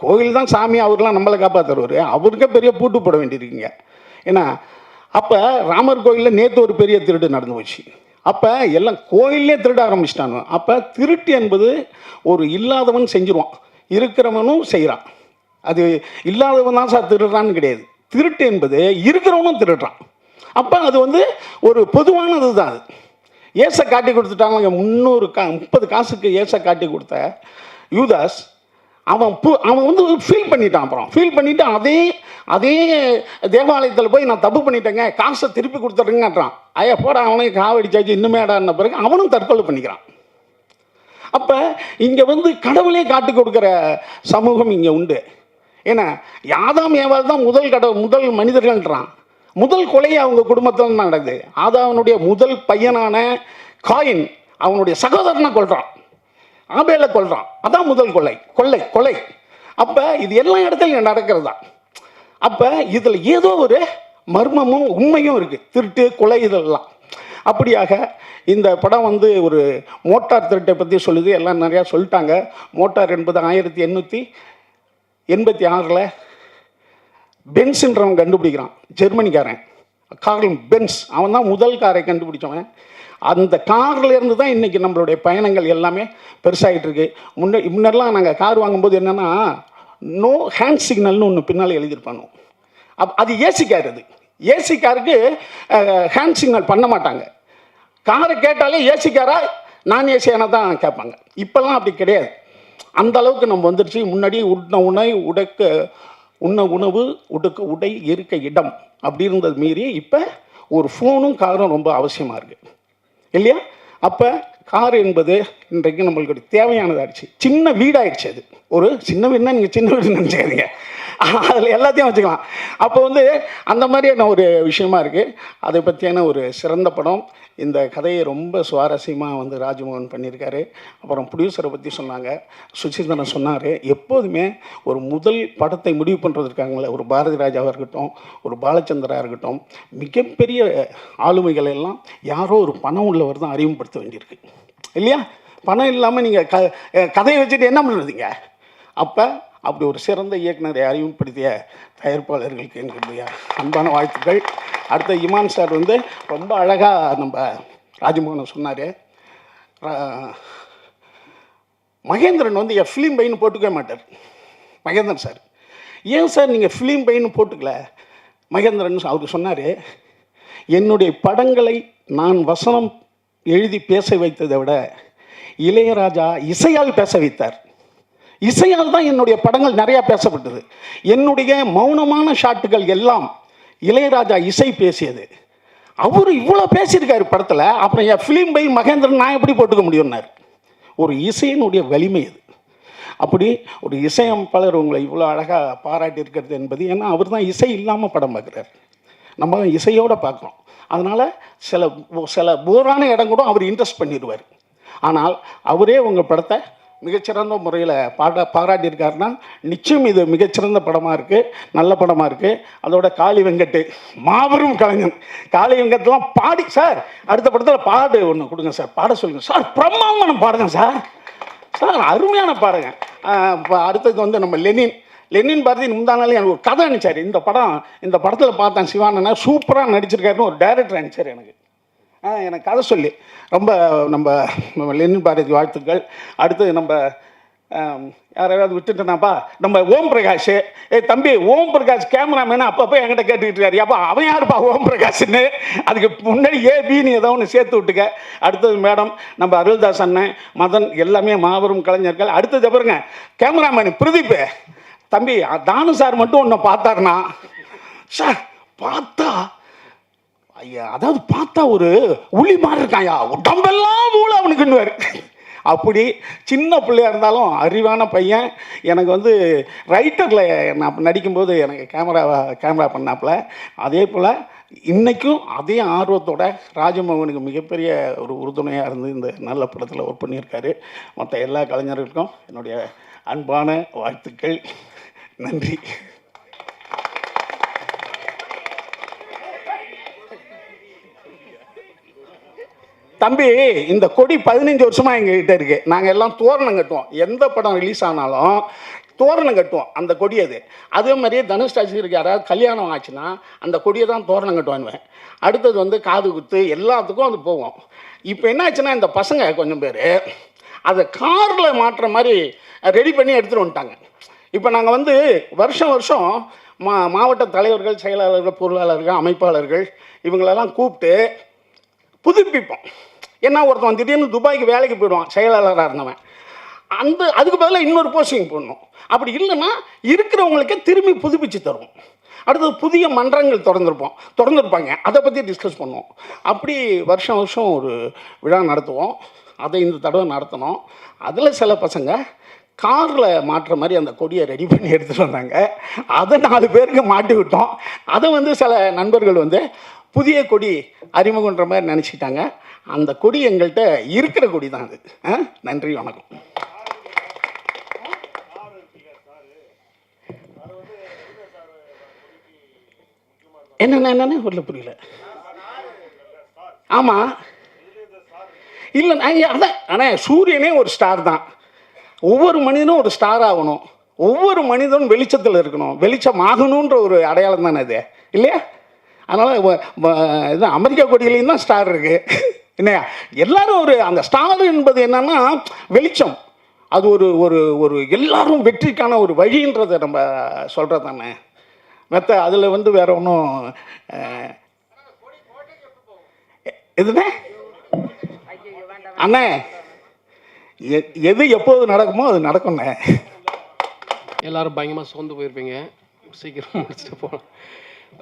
கோயில் தான் சாமி, அவர்லாம் நம்மளை காப்பாற்றுறவர், அவருக்கே பெரிய பூட்டு போட வேண்டியிருக்கீங்க. ஏன்னா அப்போ ராமர் கோயிலில் நேற்று ஒரு பெரிய திருடு நடந்து போச்சு. அப்போ எல்லாம் கோயிலே திருட ஆரம்பிச்சிட்டாங்க. அப்போ திருட்டு என்பது ஒரு இல்லாதவன் செஞ்சிருவான், இருக்கிறவனும் செய்கிறான். அது இல்லாதவன் தான் சார் திருடுறான்னு கிடையாது. திருட்டு என்பது இருக்கிறவனும் திருடுறான். அப்போ அது வந்து ஒரு பொதுவானது தான். அது ஏசை காட்டி கொடுத்துட்டாங்க. 30 காசுக்கு ஏசை காட்டி கொடுத்த யூதாஸ் அவன் வந்து ஃபீல் பண்ணிட்டான். அப்புறம் ஃபீல் பண்ணிவிட்டு அதே தேவாலயத்தில் போய் நான் தப்பு பண்ணிட்டேங்க, காசை திருப்பி கொடுத்துட்றேங்கன்றான். ஐயா போட அவனையும் காவடிச்சாச்சு இன்னுமே இடான பிறகு அவனும் தற்கொலை பண்ணிக்கிறான். அப்போ இங்கே வந்து கடவுளே காட்டி கொடுக்குற சமூகம் இங்கே உண்டு. ஏன்னா யாதாம் ஏவாள் தான் முதல் மனிதர்கள்ன்றான். முதல் கொலை அவங்க குடும்பத்தில் நடக்குது. ஆதாவனுடைய முதல் பையனான காயின் அவனுடைய சகோதரனை கொல்றான், ஆபேலை கொல்றான். அதான் முதல் கொலை. அப்போ இது எல்லா இடத்துலையும் நடக்கிறதா. அப்போ இதில் ஏதோ ஒரு மர்மமும் உண்மையும் இருக்குது, திருட்டு கொலை இதெல்லாம். அப்படியாக இந்த படம் வந்து ஒரு மோட்டார் திருட்டை பற்றி சொல்லுது. எல்லாம் நிறையா சொல்லிட்டாங்க. மோட்டார் என்பது 1886 பென்ஸ்ன்றவன் கண்டுபிடிக்கிறான், ஜெர்மனிக்காரன் கார்ல் பென்ஸ். அவன் தான் முதல் காரை கண்டுபிடிச்சவன். அந்த கார்லேருந்து தான் இன்றைக்கி நம்மளுடைய பயணங்கள் எல்லாமே பெருசாகிட்டு இருக்கு. முன்னெல்லாம் நாங்கள் கார் வாங்கும்போது என்னென்னா நோ ஹேண்ட் சிக்னல்னு ஒன்று பின்னால் எழுதியிருப்பானோ. அது ஏசி கார். அது ஏசி காருக்கு ஹேண்ட் சிக்னல் பண்ண மாட்டாங்க. காரை கேட்டாலே ஏசி காரா நான் ஏசியான தான் கேட்பாங்க. இப்போல்லாம் அப்படி கிடையாது. அந்த அளவுக்கு நம்ம வந்துருச்சு. முன்னாடி உண்ண உணவு உடுக்க உடை இருக்க இடம் அப்படி இருந்தது மீறி இப்போ ஒரு ஃபோனும் காரும் ரொம்ப அவசியமாக இருக்குது இல்லையா? அப்போ கார் என்பது இன்றைக்கு நம்மளுக்கு தேவையானதாகிடுச்சு. சின்ன வீடாகிடுச்சு. அது ஒரு சின்ன வீடுனா நீங்கள் சின்ன வீடுன்னு நினச்சிக்காதீங்க, அதில் எல்லாத்தையும் வச்சுக்கலாம். அப்போ வந்து அந்த மாதிரியான ஒரு விஷயமா இருக்குது. அதை பற்றியான ஒரு சிறந்த படம். இந்த கதையை ரொம்ப சுவாரஸ்யமாக வந்து ராஜ்மோகன் பண்ணியிருக்காரு. அப்புறம் ப்ரொடியூசரை பற்றி சொன்னாங்க, சுசீந்திரன் சொன்னார். எப்போதுமே ஒரு முதல் படத்தை முடிவு பண்ணுறதுக்காங்கள ஒரு பாரதி ராஜாவாக இருக்கட்டும், ஒரு பாலச்சந்திரா இருக்கட்டும், மிகப்பெரிய ஆளுமைகள் எல்லாம் யாரோ ஒரு பணம் உள்ளவர் தான் அறிமுகப்படுத்த வேண்டியிருக்கு இல்லையா? பணம் இல்லாமல் நீங்கள் கதையை வச்சுட்டு என்ன பண்ணுறதுங்க? அப்போ அப்படி ஒரு சிறந்த இயக்குனரை அறிமுகப்படுத்திய தயாரிப்பாளர்களுக்கு என்னுடைய அன்பான வாழ்த்துக்கள். அடுத்த இமான் சார் வந்து ரொம்ப அழகாக நம்ம ராஜமோகன் சொன்னார். மகேந்திரன் வந்து என் ஃபிலிம் பையனு போட்டுக்கவே மாட்டார். மகேந்திரன் சார், ஏன் சார் நீங்கள் ஃபிலிம் பையனு போட்டுக்கல? மகேந்திரன் அவர் சொன்னார், என்னுடைய படங்களை நான் வசனம் எழுதி பேச வைத்ததை விட இளையராஜா இசையால் பேச வைத்தார். இசையால் தான் என்னுடைய படங்கள் நிறையா பேசப்பட்டது. என்னுடைய மௌனமான ஷாட்டுகள் எல்லாம் இளையராஜா இசை பேசியது. அவர் இவ்வளோ பேசியிருக்காரு படத்தில், அப்புறம் என் ஃபிலிம் பை மகேந்திரன் நான் எப்படி போட்டுக்க முடியும்னார். ஒரு இசையினுடைய வலிமை அது. அப்படி ஒரு இசையமைப்பாளர் உங்களை இவ்வளோ அழகாக பாராட்டியிருக்கிறது என்பது, ஏன்னா அவர் தான் இசை இல்லாமல் படம் பார்க்குறாரு, நம்ம இசையோடு பார்க்குறோம். அதனால் சில போரான இடம் கூட அவர் இன்ட்ரெஸ்ட் பண்ணிடுவார். ஆனால் அவரே உங்கள் படத்தை மிகச்சிறந்த முறையில் பாராட்டியிருக்காருன்னா நிச்சயம் இது மிகச்சிறந்த படமாக இருக்குது, நல்ல படமாக இருக்குது. அதோட காளி வெங்கட் மாபெரும் கலைஞன். காளி வெங்கட்லாம் பாடி, சார் அடுத்த படத்தில் பாடு ஒன்று கொடுங்க சார், பாட சொல்லுங்கள் சார், பிரம்மாண்டமான பாடுங்க சார், சார் அருமையான பாடுங்க. இப்போ அடுத்தது வந்து நம்ம லெனின் பாரதி முந்தானாலே எனக்கு ஒரு கதை அனுப்பிச்சார். இந்த படத்தில் பார்த்தேன் சிவானனை சூப்பராக நடிச்சிருக்காருன்னு ஒரு டைரக்டர் அனுப்பிச்சார் எனக்கு கதை சொல்லி. ரொம்ப நம்ம லெனின் பாரதி வாழ்த்துக்கள். அடுத்து நம்ம யாராவது விட்டுட்டேனாப்பா, நம்ம ஓம் பிரகாஷ். தம்பி ஓம் பிரகாஷ் கேமராமேனு அப்பப்போ என்கிட்ட கேட்டுக்கிட்டு இருக்காரு, அப்பா அவன் யாருப்பா ஓம் பிரகாஷ்னு, அதுக்கு முன்னாடி ஏபின்னு ஏதோ ஒன்று சேர்த்து விட்டுக்க. அடுத்தது மேடம் நம்ம அருள்தாஸ் அண்ணன், மதன், எல்லாமே மாபெரும் கலைஞர்கள். அடுத்தது பாருங்க கேமராமேன் பிரதீப். தம்பி தானு சார் மட்டும் ஒன்று பார்த்தாருனா சார், பார்த்தா ஐயா, அதாவது பார்த்தா ஒரு உளி மாதிரி இருக்காயா, உடம்பெல்லாம் மூளை அவனுக்குன்னுவார். அப்படி சின்ன பிள்ளையாக இருந்தாலும் அறிவான பையன். எனக்கு வந்து ரைட்டரில் நான் நடிக்கும்போது எனக்கு கேமரா பண்ணாப்புல. அதே போல் இன்றைக்கும் அதே ஆர்வத்தோட ராஜமோகனுக்கு மிகப்பெரிய ஒரு உறுதுணையாக இருந்து இந்த நல்ல படத்தில் ஒர்க் பண்ணியிருக்காரு. மற்ற எல்லா கலைஞர்களுக்கும் என்னுடைய அன்பான வாழ்த்துக்கள். நன்றி. தம்பி, இந்த கொடி 15 வருஷமாக எங்ககிட்ட இருக்குது. நாங்கள் எல்லாம் தோரணம் கட்டுவோம். எந்த படம் ரிலீஸ் ஆனாலும் தோரணம் கட்டுவோம். அந்த கொடி அதே மாதிரியே தனுஷ் ராஜிக்கு யாராவது கல்யாணம் ஆச்சுன்னா அந்த கொடியை தான் தோரணம் கட்டுவானுவேன். அடுத்தது வந்து காது குத்து, எல்லாத்துக்கும் அது போவோம். இப்போ என்ன ஆச்சுன்னா, இந்த பசங்க கொஞ்சம் பேர் அதை காரில் மாட்டுற மாதிரி ரெடி பண்ணி எடுத்துகிட்டு வந்துட்டாங்க. இப்போ நாங்கள் வந்து வருஷம் மாவட்ட தலைவர்கள், செயலாளர்கள், பொருளாளர்கள், அமைப்பாளர்கள் இவங்களெல்லாம் கூப்பிட்டு புதுப்பிப்போம். ஏன்னா ஒருத்தன் திடீர்னு துபாய்க்கு வேலைக்கு போயிடுவான், செயலாளராக இருந்தவன். அதுக்கு பதிலாக இன்னொரு போஸ்டிங் போடணும். அப்படி இல்லைன்னா இருக்கிறவங்களுக்கே திரும்பி புதுப்பிச்சு தருவோம். அடுத்தது புதிய மன்றங்கள் திறந்துருப்பாங்க, அதை பற்றி டிஸ்கஸ் பண்ணுவோம். அப்படி வருஷம் ஒரு விழா நடத்துவோம். அதை இந்த தடவை நடத்தினோம். அதில் சில பசங்க காரில் மாட்டுற மாதிரி அந்த கொடியை ரெடி பண்ணி எடுத்துகிட்டு வந்தாங்க. அதை 4 பேருக்கு மாட்டி விட்டோம். அதை வந்து சில நண்பர்கள் வந்து புதிய கொடி அறிமுகன்ற மாதிரி நினச்சிக்கிட்டாங்க. அந்த கொடி எங்கள்கிட்ட இருக்கிற கொடி தான் அது. நன்றி, வணக்கம். என்னென்ன உள்ள புரியல. ஆமாம், இல்லை அதான். ஆனால் சூரியனே ஒரு ஸ்டார் தான். ஒவ்வொரு மனிதனும் ஒரு ஸ்டார் ஆகணும். ஒவ்வொரு மனிதனும் வெளிச்சத்தில் இருக்கணும். வெளிச்சம் ஆகணுன்ற ஒரு அடையாளம் தானே இது, இல்லையா? அதனால் இது அமெரிக்கா கொடியிலையும் தான் ஸ்டார் இருக்குது, இல்லையா? எல்லாரும் அந்த ஸ்டார் என்பது என்னன்னா வெளிச்சம். அது ஒரு எல்லாரும் வெற்றிக்கான ஒரு வழின்றதை நம்ம சொல்கிறது தானே. மற்ற அதில் வந்து வேற ஒன்றும் எதுனே அண்ணே, எது எப்போது நடக்குமோ அது நடக்கும்ண்ணே. எல்லோரும் பயங்கரமாக சோர்ந்து போயிருப்பீங்க, சீக்கிரம் முடிச்சுட்டு போகலாம்.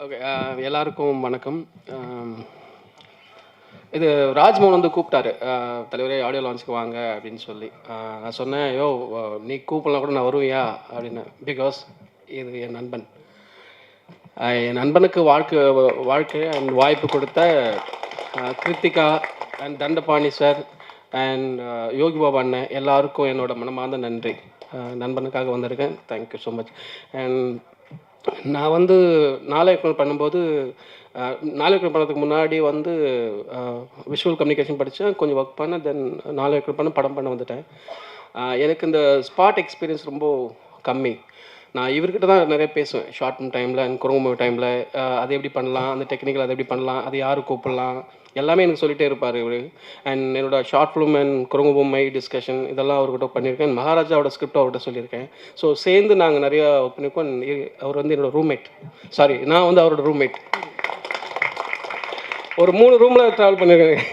ஓகே, எல்லாருக்கும் வணக்கம். இது ராஜ்மோகன் வந்து கூப்பிட்டாரு, தலைவரே ஆடியோ லான்ச்சுக்கு வாங்க அப்படின்னு சொல்லி. நான் சொன்னேன், ஐயோ நீ கூப்பிடலாம் கூட நான் வருவியா அப்படின்னு. பிகாஸ் இது என் நண்பன். என் நண்பனுக்கு வாழ்க்கை அண்ட் வாய்ப்பு கொடுத்த Krithika and Dhandapani sir and Yogi Baba அண்ணன் எல்லாருக்கும் என்னோட மனமார்ந்த நன்றி. நண்பனுக்காக வந்திருக்கேன். Thank you so much. அண்ட் நான் வந்து நாளைக்கு பண்ணும்போது நாளைக்கு பண்ணுறதுக்கு முன்னாடி வந்து விஷுவல் கம்யூனிகேஷன் படித்தேன், கொஞ்சம் ஒர்க் பண்ணேன். தென் நாளைக்கு படம் பண்ண வந்துட்டேன். எனக்கு இந்த ஸ்பாட் எக்ஸ்பீரியன்ஸ் ரொம்ப கம்மி. நான் இவர்கிட்ட தான் நிறைய பேசுவேன் ஷார்ட் ஃபிலிம் டைமில் அண்ட் குறும்பு டைமில். அது எப்படி பண்ணலாம், அந்த டெக்னிக்கல் அதை எப்படி பண்ணலாம், அது யார் கூப்பிடலாம், எல்லாமே எனக்கு சொல்லிகிட்டே இருப்பார் இவர். அண்ட் என்னோட ஷார்ட் ஃபிலிம் அண்ட் குறுங்குபொம்மை டிஸ்கஷன் இதெல்லாம் அவர்கிட்ட பண்ணியிருக்கேன். மகாராஜாவோட ஸ்கிரிப்ட் அவர்கிட்ட சொல்லியிருக்கேன். ஸோ சேர்ந்து நாங்கள் நிறையா ஒர்க் பண்ணியிருக்கோம். அவர் வந்து என்னோடய ரூம்மேட், சாரி நான் வந்து அவரோட ரூம்மேட். ஒரு 3 ரூமில் ட்ராவல் பண்ணியிருக்கேன்.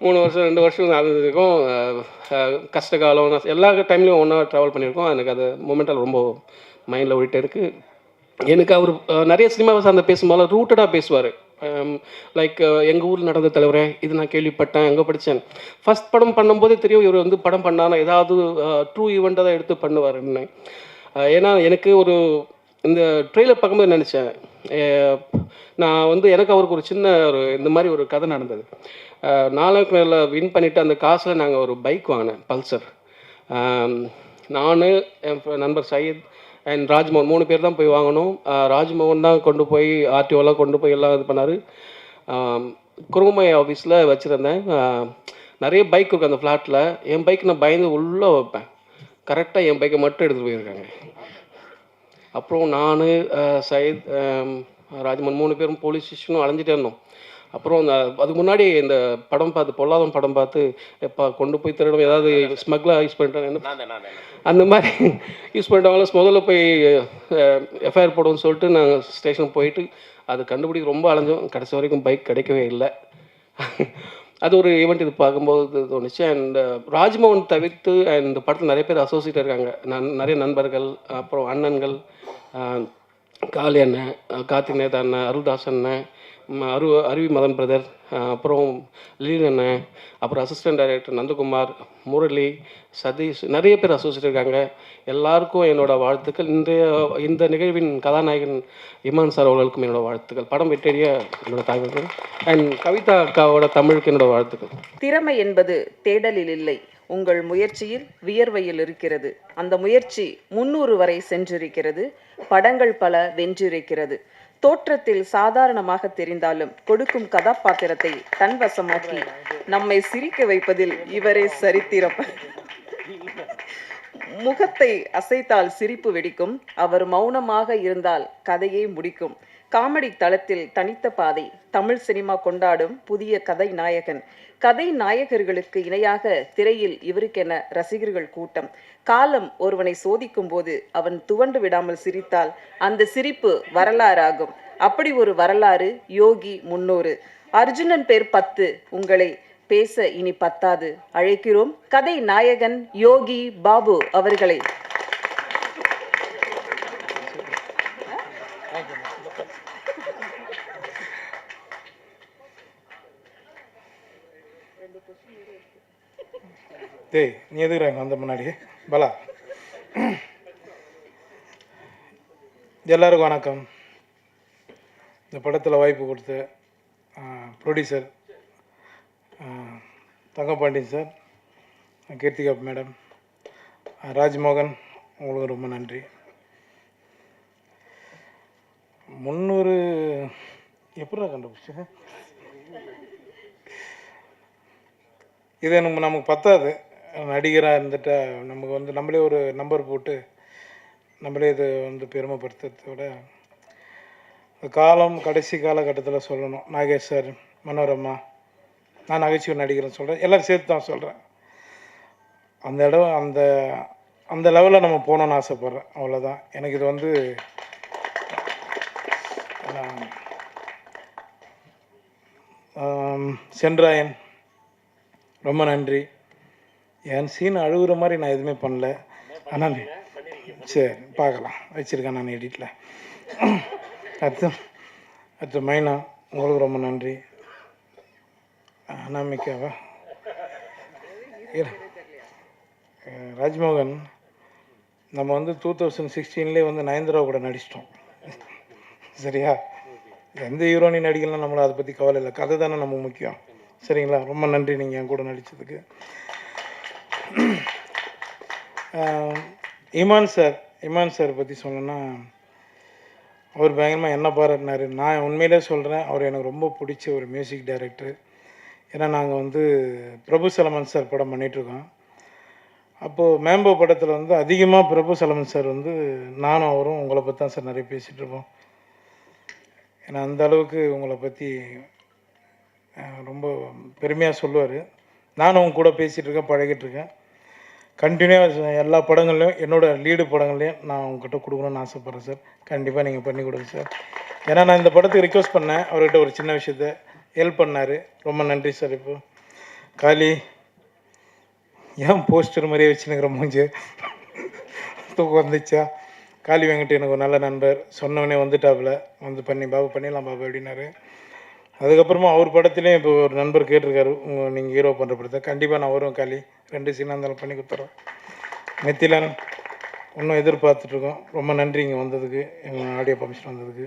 3 வருஷம் 2 வருஷம் அது இருக்கும். கஷ்ட காலம் எல்லா டைம்லையும் ஒன்றா ட்ராவல் பண்ணியிருக்கோம். எனக்கு அது மூமெண்ட்டால் ரொம்ப மைண்டில் ஓடிட்டே இருக்குது. எனக்கு அவர் நிறைய சினிமாவை சார்ந்த பேசும்போது ரூட்டடாக பேசுவார். லைக் எங்கள் ஊரில் நடந்த தலைவரே, இது நான் கேள்விப்பட்டேன், எங்கே படித்தேன். ஃபஸ்ட் படம் பண்ணும்போதே தெரியும் இவர் வந்து படம் பண்ணானா ஏதாவது ட்ரூ ஈவெண்ட்டாக தான் எடுத்து பண்ணுவாருன்னு. ஏன்னா எனக்கு ஒரு இந்த ட்ரெயிலர் பார்க்கும்போது நினச்சேன், நான் வந்து எனக்கு அவருக்கு ஒரு சின்ன ஒரு இந்த மாதிரி ஒரு கதை நடந்தது. 4 மேலே வின் பண்ணிவிட்டு அந்த காசில் நாங்கள் ஒரு பைக் வாங்கினேன், பல்சர். நான் என் நண்பர் சையத் அண்ட் ராஜ்மோகன் 3 பேர் தான் போய் வாங்கணும். ராஜ்மோகன் தான் கொண்டு போய் ஆர்டிஓலாம் கொண்டு போய் எல்லாம் இது பண்ணார். குறும்பை ஆஃபீஸில் வச்சுருந்தேன். நிறைய பைக் இருக்குது அந்த ஃப்ளாட்டில். என் பைக் நான் பயந்து உள்ளே வைப்பேன். கரெக்டாக என் பைக்கை மட்டும் எடுத்துகிட்டு போயிருக்காங்க. அப்புறம் நான் சையத் ராஜ்மோகன் 3 பேரும் போலீஸ் ஸ்டேஷனும் அலைஞ்சிட்டே இருந்தோம். அப்புறம் அதுக்கு முன்னாடி இந்த படம் பார்த்து பொல்லாதம் படம் பார்த்து எப்போ கொண்டு போய் திருடம் ஏதாவது ஸ்மக்லாக யூஸ் பண்ணிட்டாங்க அந்த மாதிரி யூஸ் பண்ணிட்டாங்களோ முதல்ல போய் எஃப்ஐஆர் போடுவோம்னு சொல்லிட்டு நாங்கள் ஸ்டேஷனுக்கு போயிட்டு அது கண்டுபிடிக்க ரொம்ப அலைஞ்சோம். கடைசி வரைக்கும் பைக் கிடைக்கவே இல்லை. அது ஒரு ஈவெண்ட் இது பார்க்கும்போது தோணுச்சு. அண்ட் ராஜ்மோகன் தவிர்த்து அண்ட் இந்த படத்தில் நிறைய பேர் அசோசியேட் இருக்காங்க. நிறைய நண்பர்கள், அப்புறம் அண்ணன்கள், காளி அண்ணன், கார்த்திக் நேதா அண்ணன், அருள்தாஸ் அண்ணன், அருவி மதன் பிரதர், அப்புறம் லீன் அண்ணன், அப்புறம் அசிஸ்டன்ட் டைரக்டர் நந்தகுமார், முரளி, சதீஷ், நிறைய பேர் அசோசியேட் இருக்காங்க. எல்லாருக்கும் என்னோடய வாழ்த்துக்கள். இந்த நிகழ்வின் கதாநாயகன் இமான் சார் அவர்களுக்கும் என்னோடய வாழ்த்துக்கள். படம் வெற்றிய என்னோடய தாய்மொழி அண்ட் கவிதா அக்காவோட தமிழுக்கு என்னோடய வாழ்த்துக்கள். திறமை என்பது தேடலில் இல்லை, உங்கள் முயற்சியில் வியர்வையில் இருக்கிறது. அந்த முயற்சி 300 வரை சென்றிருக்கிறது. படங்கள் பல வென்றிருக்கிறது. தோற்றத்தில் சாதாரணமாக தெரிந்தாலும் கொடுக்கும் கதாபாத்திரத்தை தன்வசமாக்கி நம்மை சிரிக்க வைப்பதில் இவரே சரித்திரம். முகத்தை அசைத்தால் சிரிப்பு வெடிக்கும், அவர் மௌனமாக இருந்தால் கதையை முடிக்கும். காமெடி தளத்தில் தனித்த பாதை, தமிழ் சினிமா கொண்டாடும் புதிய கதை நாயகன். கதை நாயகர்களுக்கு இணையாக திரையில் இவருக்கென ரசிகர்கள் கூட்டம். காலம் ஒருவனை சோதிக்கும் போது அவன் துவண்டு விடாமல் சிரித்தால் அந்த சிரிப்பு வரலாறாகும். அப்படி ஒரு வரலாறு யோகி 300. அர்ஜுனன் பேர் 10. உங்களை பேச இனி பத்தாது. அழைக்கிறோம் கதை நாயகன் யோகி பாபு அவர்களை. டேய் நீ எதுக்குறாங்க வந்த முன்னாடி பலா. எல்லாருக்கும் வணக்கம். இந்த படத்தில் வாய்ப்பு கொடுத்த producer Thangapandian sir, Keerthika madam, Rajmohan, உங்களுக்கு ரொம்ப நன்றி. 300 எப்படா கண்டுபிடிச்சேன்? இது நமக்கு பத்தாது. நடிகராக இருந்துட்டா நமக்கு வந்து நம்மளே ஒரு நம்பர் போட்டு நம்மளே இது வந்து பெருமைப்படுத்துறத விட காலம் கடைசி காலகட்டத்தில் சொல்லணும். நாகேஷ் சார், மனோரமா, நான் நகைச்சுவை நடிகர்னு சொல்கிறேன், எல்லோரும் சேர்த்து தான் சொல்கிறேன். அந்த இடம் அந்த லெவலில் நம்ம போகணுன்னு ஆசைப்பட்றேன். அவ்வளோதான். எனக்கு இது வந்து சென்றாயன் ரொம்ப நன்றி. என் சீன் அழுகுற மாதிரி நான் எதுவுமே பண்ணல. ஆனால் சரி பார்க்கலாம், வச்சுருக்கேன் நான் எடிட்டில். அடுத்து மைனா, உங்களுக்கு ரொம்ப நன்றி. அனாமிக்காவா, ராஜ்மோகன், நம்ம வந்து 2016 வந்து நயன்தாரா கூட நடிச்சிட்டோம். சரியா? எந்த ஹீரோனி நடிக்கலாம், நம்மளை அதை பற்றி கவலை இல்லை. கதை தானே நம்ம முக்கியம். சரிங்களா? ரொம்ப நன்றி நீங்கள் என் கூட நடித்ததுக்கு. இமான் சார் பற்றி சொல்லணுன்னா, அவர் பயங்கரமாக என்ன பாராட்டினார். நான் உண்மையிலே சொல்கிறேன், அவர் எனக்கு ரொம்ப பிடிச்ச ஒரு மியூசிக் டைரக்டர். ஏன்னா நாங்கள் வந்து பிரபு சலமான் சார் படம் பண்ணிகிட்ருக்கோம். அப்போது மேம்போ படத்தில் வந்து அதிகமாக பிரபு சலமன் சார் வந்து நானும் அவரும் உங்களை பற்றி தான் சார் நிறைய பேசிகிட்டு இருப்போம். ஏன்னா அந்த அளவுக்கு உங்களை பற்றி ரொம்ப பெருமையாக சொல்லுவார். நானும் அவங்க கூட பேசிகிட்டு இருக்கேன், பழகிட்டு இருக்கேன். கண்டினியூவாக எல்லா படங்கள்லையும் என்னோடய லீடு படங்கள்லையும் நான் உங்ககிட்ட கொடுக்கணும்னு ஆசைப்பட்றேன் சார். கண்டிப்பாக நீங்கள் பண்ணி கொடுங்க சார். ஏன்னா நான் இந்த படத்துக்கு ரிக்வெஸ்ட் பண்ணேன், அவர்கிட்ட ஒரு சின்ன விஷயத்த ஹெல்ப் பண்ணார். ரொம்ப நன்றி சார். இப்போ காளி ஏன் போஸ்டர் மாதிரியே வச்சுனுக்கிற மூஞ்சி தூக்கம் வந்துச்சா? காளி வெங்கட் எனக்கு ஒரு நல்ல நண்பர், சொன்னவனே வந்துட்டாப்புல, வந்து பாபு பண்ணிடலாம் பாபு அப்படின்னாரு. அதுக்கப்புறமா அவர் படத்துலேயும் இப்போ ஒரு நண்பர் கேட்டிருக்காரு, நீங்கள் ஹீரோ பண்ணுற படத்தை. கண்டிப்பாக நான் வருவேன் காளி, 2 சீனாக இருந்தாலும் பண்ணி கொடுத்துட்றேன். மெத்திலன் இன்னும் எதிர்பார்த்துட்ருக்கோம். ரொம்ப நன்றி இங்கே வந்ததுக்கு, எங்கள் ஆடியோ ஃபங்க்ஷன் வந்ததுக்கு.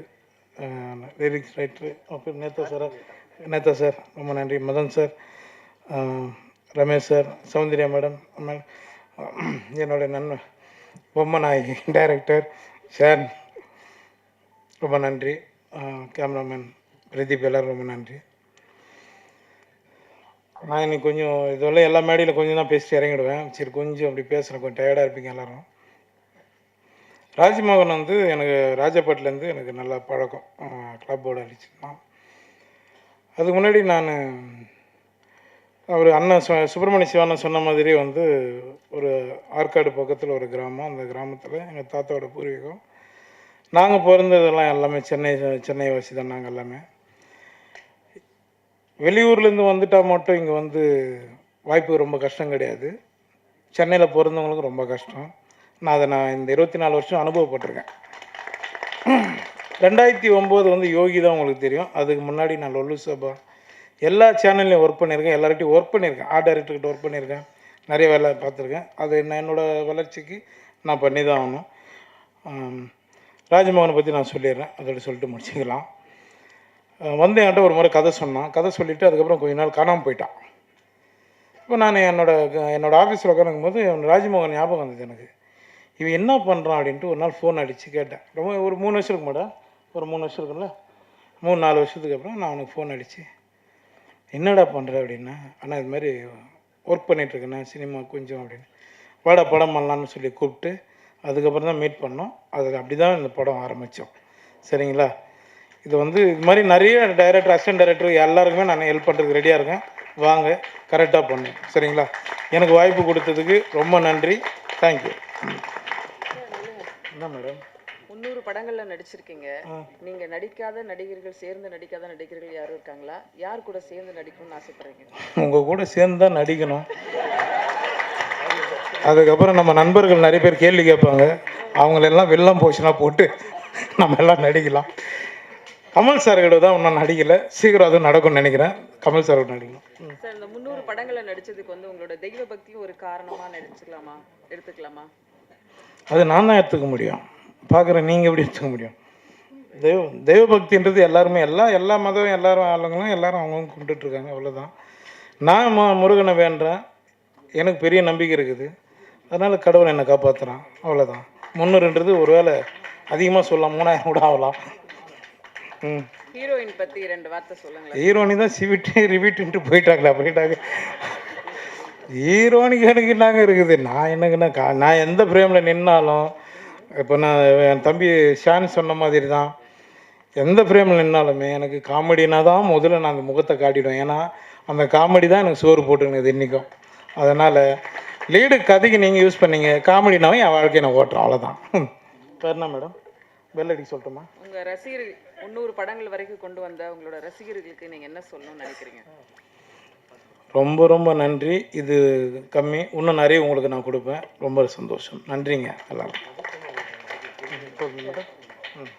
லிரிக்ஸ் ரைட்ரு அப்புறம் நேதா சார் ரொம்ப நன்றி. Madhan sir, Ramesh sir, Soundarya madam, என்னோட நண்பன் பொம்மநாயகி டைரக்டர் சார் ரொம்ப நன்றி. கேமராமேன் பிரதீப் எல்லோரும் ரொம்ப நன்றி. நான் இன்னைக்கு கொஞ்சம் இதெல்லாம் எல்லா மேடையில் கொஞ்சம் தான் பேசிட்டு இறங்கிடுவேன். சரி கொஞ்சம் அப்படி பேசுகிறேன், கொஞ்சம் டயர்டாக இருப்பீங்க எல்லோரும். ராஜ்மோகன் வந்து எனக்கு ராஜபாட்டிலேருந்து எனக்கு நல்லா பழக்கம், கிளப்போடு அடிச்சுருந்தான். அதுக்கு முன்னாடி நான் அவர் அண்ணன் சுப்பிரமணிய சிவானன் சொன்ன மாதிரி வந்து ஒரு ஆற்காடு பக்கத்தில் ஒரு கிராமம், அந்த கிராமத்தில் எங்கள் தாத்தாவோட பூர்வீகம். நாங்கள் பிறந்ததெல்லாம் எல்லாமே சென்னை வாசி தான். நாங்கள் எல்லாமே வெளியூர்லேருந்து வந்துட்டால் மட்டும் இங்கே வந்து வாய்ப்பு ரொம்ப கஷ்டம் கிடையாது. சென்னையில் பிறந்தவங்களுக்கு ரொம்ப கஷ்டம். நான் இந்த 24 வருஷம் அனுபவப்பட்டிருக்கேன். 2009 வந்து யோகி தான் உங்களுக்கு தெரியும். அதுக்கு முன்னாடி நான் லொல்லு சபா எல்லா சேனல்லையும் ஒர்க் பண்ணியிருக்கேன், எல்லார்கிட்டையும் ஒர்க் பண்ணியிருக்கேன், ஆர்ட் டைரக்டர்கிட்ட ஒர்க் பண்ணியிருக்கேன், நிறைய வேலை பார்த்துருக்கேன். அது என்னோடய வளர்ச்சிக்கு நான் பண்ணி தான் ஆகணும். ராஜ்மோகனை பற்றி நான் சொல்லிடுறேன், அதோட சொல்லிட்டு முடிச்சுக்கலாம். வந்து என்கிட்ட ஒரு முறை கதை சொன்னான். கதை சொல்லிவிட்டு அதுக்கப்புறம் கொஞ்ச நாள் காணாமல் போயிட்டான். இப்போ நான் என்னோடய ஆஃபீஸில் உட்காந்துக்கும் போது ராஜ்மோகன் ஞாபகம் வந்தது எனக்கு. இவன் என்ன பண்ணுறான் அப்படின்ட்டு ஒரு நாள் ஃபோன் அடித்து கேட்டேன். ரொம்ப ஒரு 3 வருஷத்துக்கு மேடம், ஒரு 3 வருஷம் இருக்குல்ல, 3-4 வருஷத்துக்கு அப்புறம் நான் அவனுக்கு ஃபோன் அடித்து என்னடா பண்ணுற அப்படின்னா, ஆனால் இது மாதிரி ஒர்க் பண்ணிகிட்ருக்கேண்ணா சினிமா கொஞ்சம் அப்படின்னு, வாடா படம் பண்ணலான்னு சொல்லி கூப்பிட்டு அதுக்கப்புறம் தான் மீட் பண்ணோம். அது அப்படி தான் இந்த படம் ஆரம்பித்தோம். சரிங்களா? இது வந்து இது மாதிரி நிறைய டைரக்டர், அசிஸ்டன்ட் டைரக்டர் எல்லாருக்குமே நான் ஹெல்ப் பண்ணுறதுக்கு ரெடியாக இருக்கேன். வாங்க, கரெக்டாக பண்ணும். சரிங்களா? எனக்கு வாய்ப்பு கொடுத்ததுக்கு ரொம்ப நன்றி. தேங்க்யூ. என்ன மேடம் 300 படங்களில் நடிச்சிருக்கீங்க. நீங்கள் நடிக்காத நடிகர்கள், சேர்ந்து நடிக்காத நடிகர்கள் யாரும் இருக்காங்களா? யார் கூட சேர்ந்து நடிக்கணும்னு ஆசைப்படுறீங்க? உங்கள் கூட சேர்ந்து தான் நடிக்கணும். அதுக்கப்புறம் நம்ம நண்பர்கள் நிறைய பேர் கேள்வி கேட்பாங்க, அவங்களெல்லாம் வெள்ளம் போச்சுன்னா போட்டு நம்ம எல்லாம் நடிக்கலாம். கமல் சார்கிட்ட தான் இன்னும் நடிக்கலை, சீக்கிரம் அதுவும் நடக்கும்னு நினைக்கிறேன். கமல் சார் நடிக்கணும். சார், இந்த 300 படங்களில் நடித்ததுக்கு வந்து உங்களோட தெய்வ பக்தியும் ஒரு காரணமாக எடுத்துக்கலாமா? அது நான் தான் எடுத்துக்க முடியும். பார்க்குறேன், நீங்கள் எப்படி எடுத்துக்க முடியும்? தெய்வ பக்தின்றது எல்லாருமே எல்லா மதம் எல்லாரும் ஆளுங்களும் எல்லாரும் அவங்கவுங்க கும்பிட்டுட்ருக்காங்க, அவ்வளோதான். நான் முருகனை வேண்டுறேன், எனக்கு பெரிய நம்பிக்கை இருக்குது, அதனால் கடவுளை என்னை காப்பாற்றுறான், அவ்வளோதான். 300ன்றது ஒரு வேளை அதிகமாக சொல்லலாம், 3000 கூட ஆகலாம். ஹீரோயின் பற்றி 2 வார்த்தை சொல்லுங்களேன். ஹீரோனி தான் ரிவீட்டுன்ட்டு போயிட்டாங்க. ஹீரோனிக்கு எனக்கு என்னங்க இருக்குது? நான் என்னங்கன்னா நான் எந்த ஃப்ரேமில் நின்னாலும், இப்போ நான் என் தம்பி ஷான் சொன்ன மாதிரி தான், எந்த ஃப்ரேமில் நின்னாலுமே எனக்கு காமெடினா தான் முதல்ல நான் அந்த முகத்தை காட்டிடுவேன். ஏன்னா அந்த காமெடி தான் எனக்கு சோறு போட்டுருக்குது இன்றைக்கும். அதனால் லீடு கதைக்கு நீங்கள் யூஸ் பண்ணீங்க, காமெடினாவே என் வாழ்க்கையை நான் ஓட்டுறேன், அவ்வளோதான். வேறு என்ன மேடம்? பெல் அடிக்க சொல்லட்டுமா? உங்கள் ரசிகர்கள் 300 படங்கள் வரைக்கும் கொண்டு வந்த உங்களோட ரசிகர்களுக்கு நீங்கள் என்ன சொல்லணும்னு நினைக்கிறீங்க? ரொம்ப ரொம்ப நன்றி. இது கம்மி, இன்னும் நிறைய உங்களுக்கு நான் கொடுப்பேன். ரொம்ப சந்தோஷம். நன்றிங்க எல்லாரும்.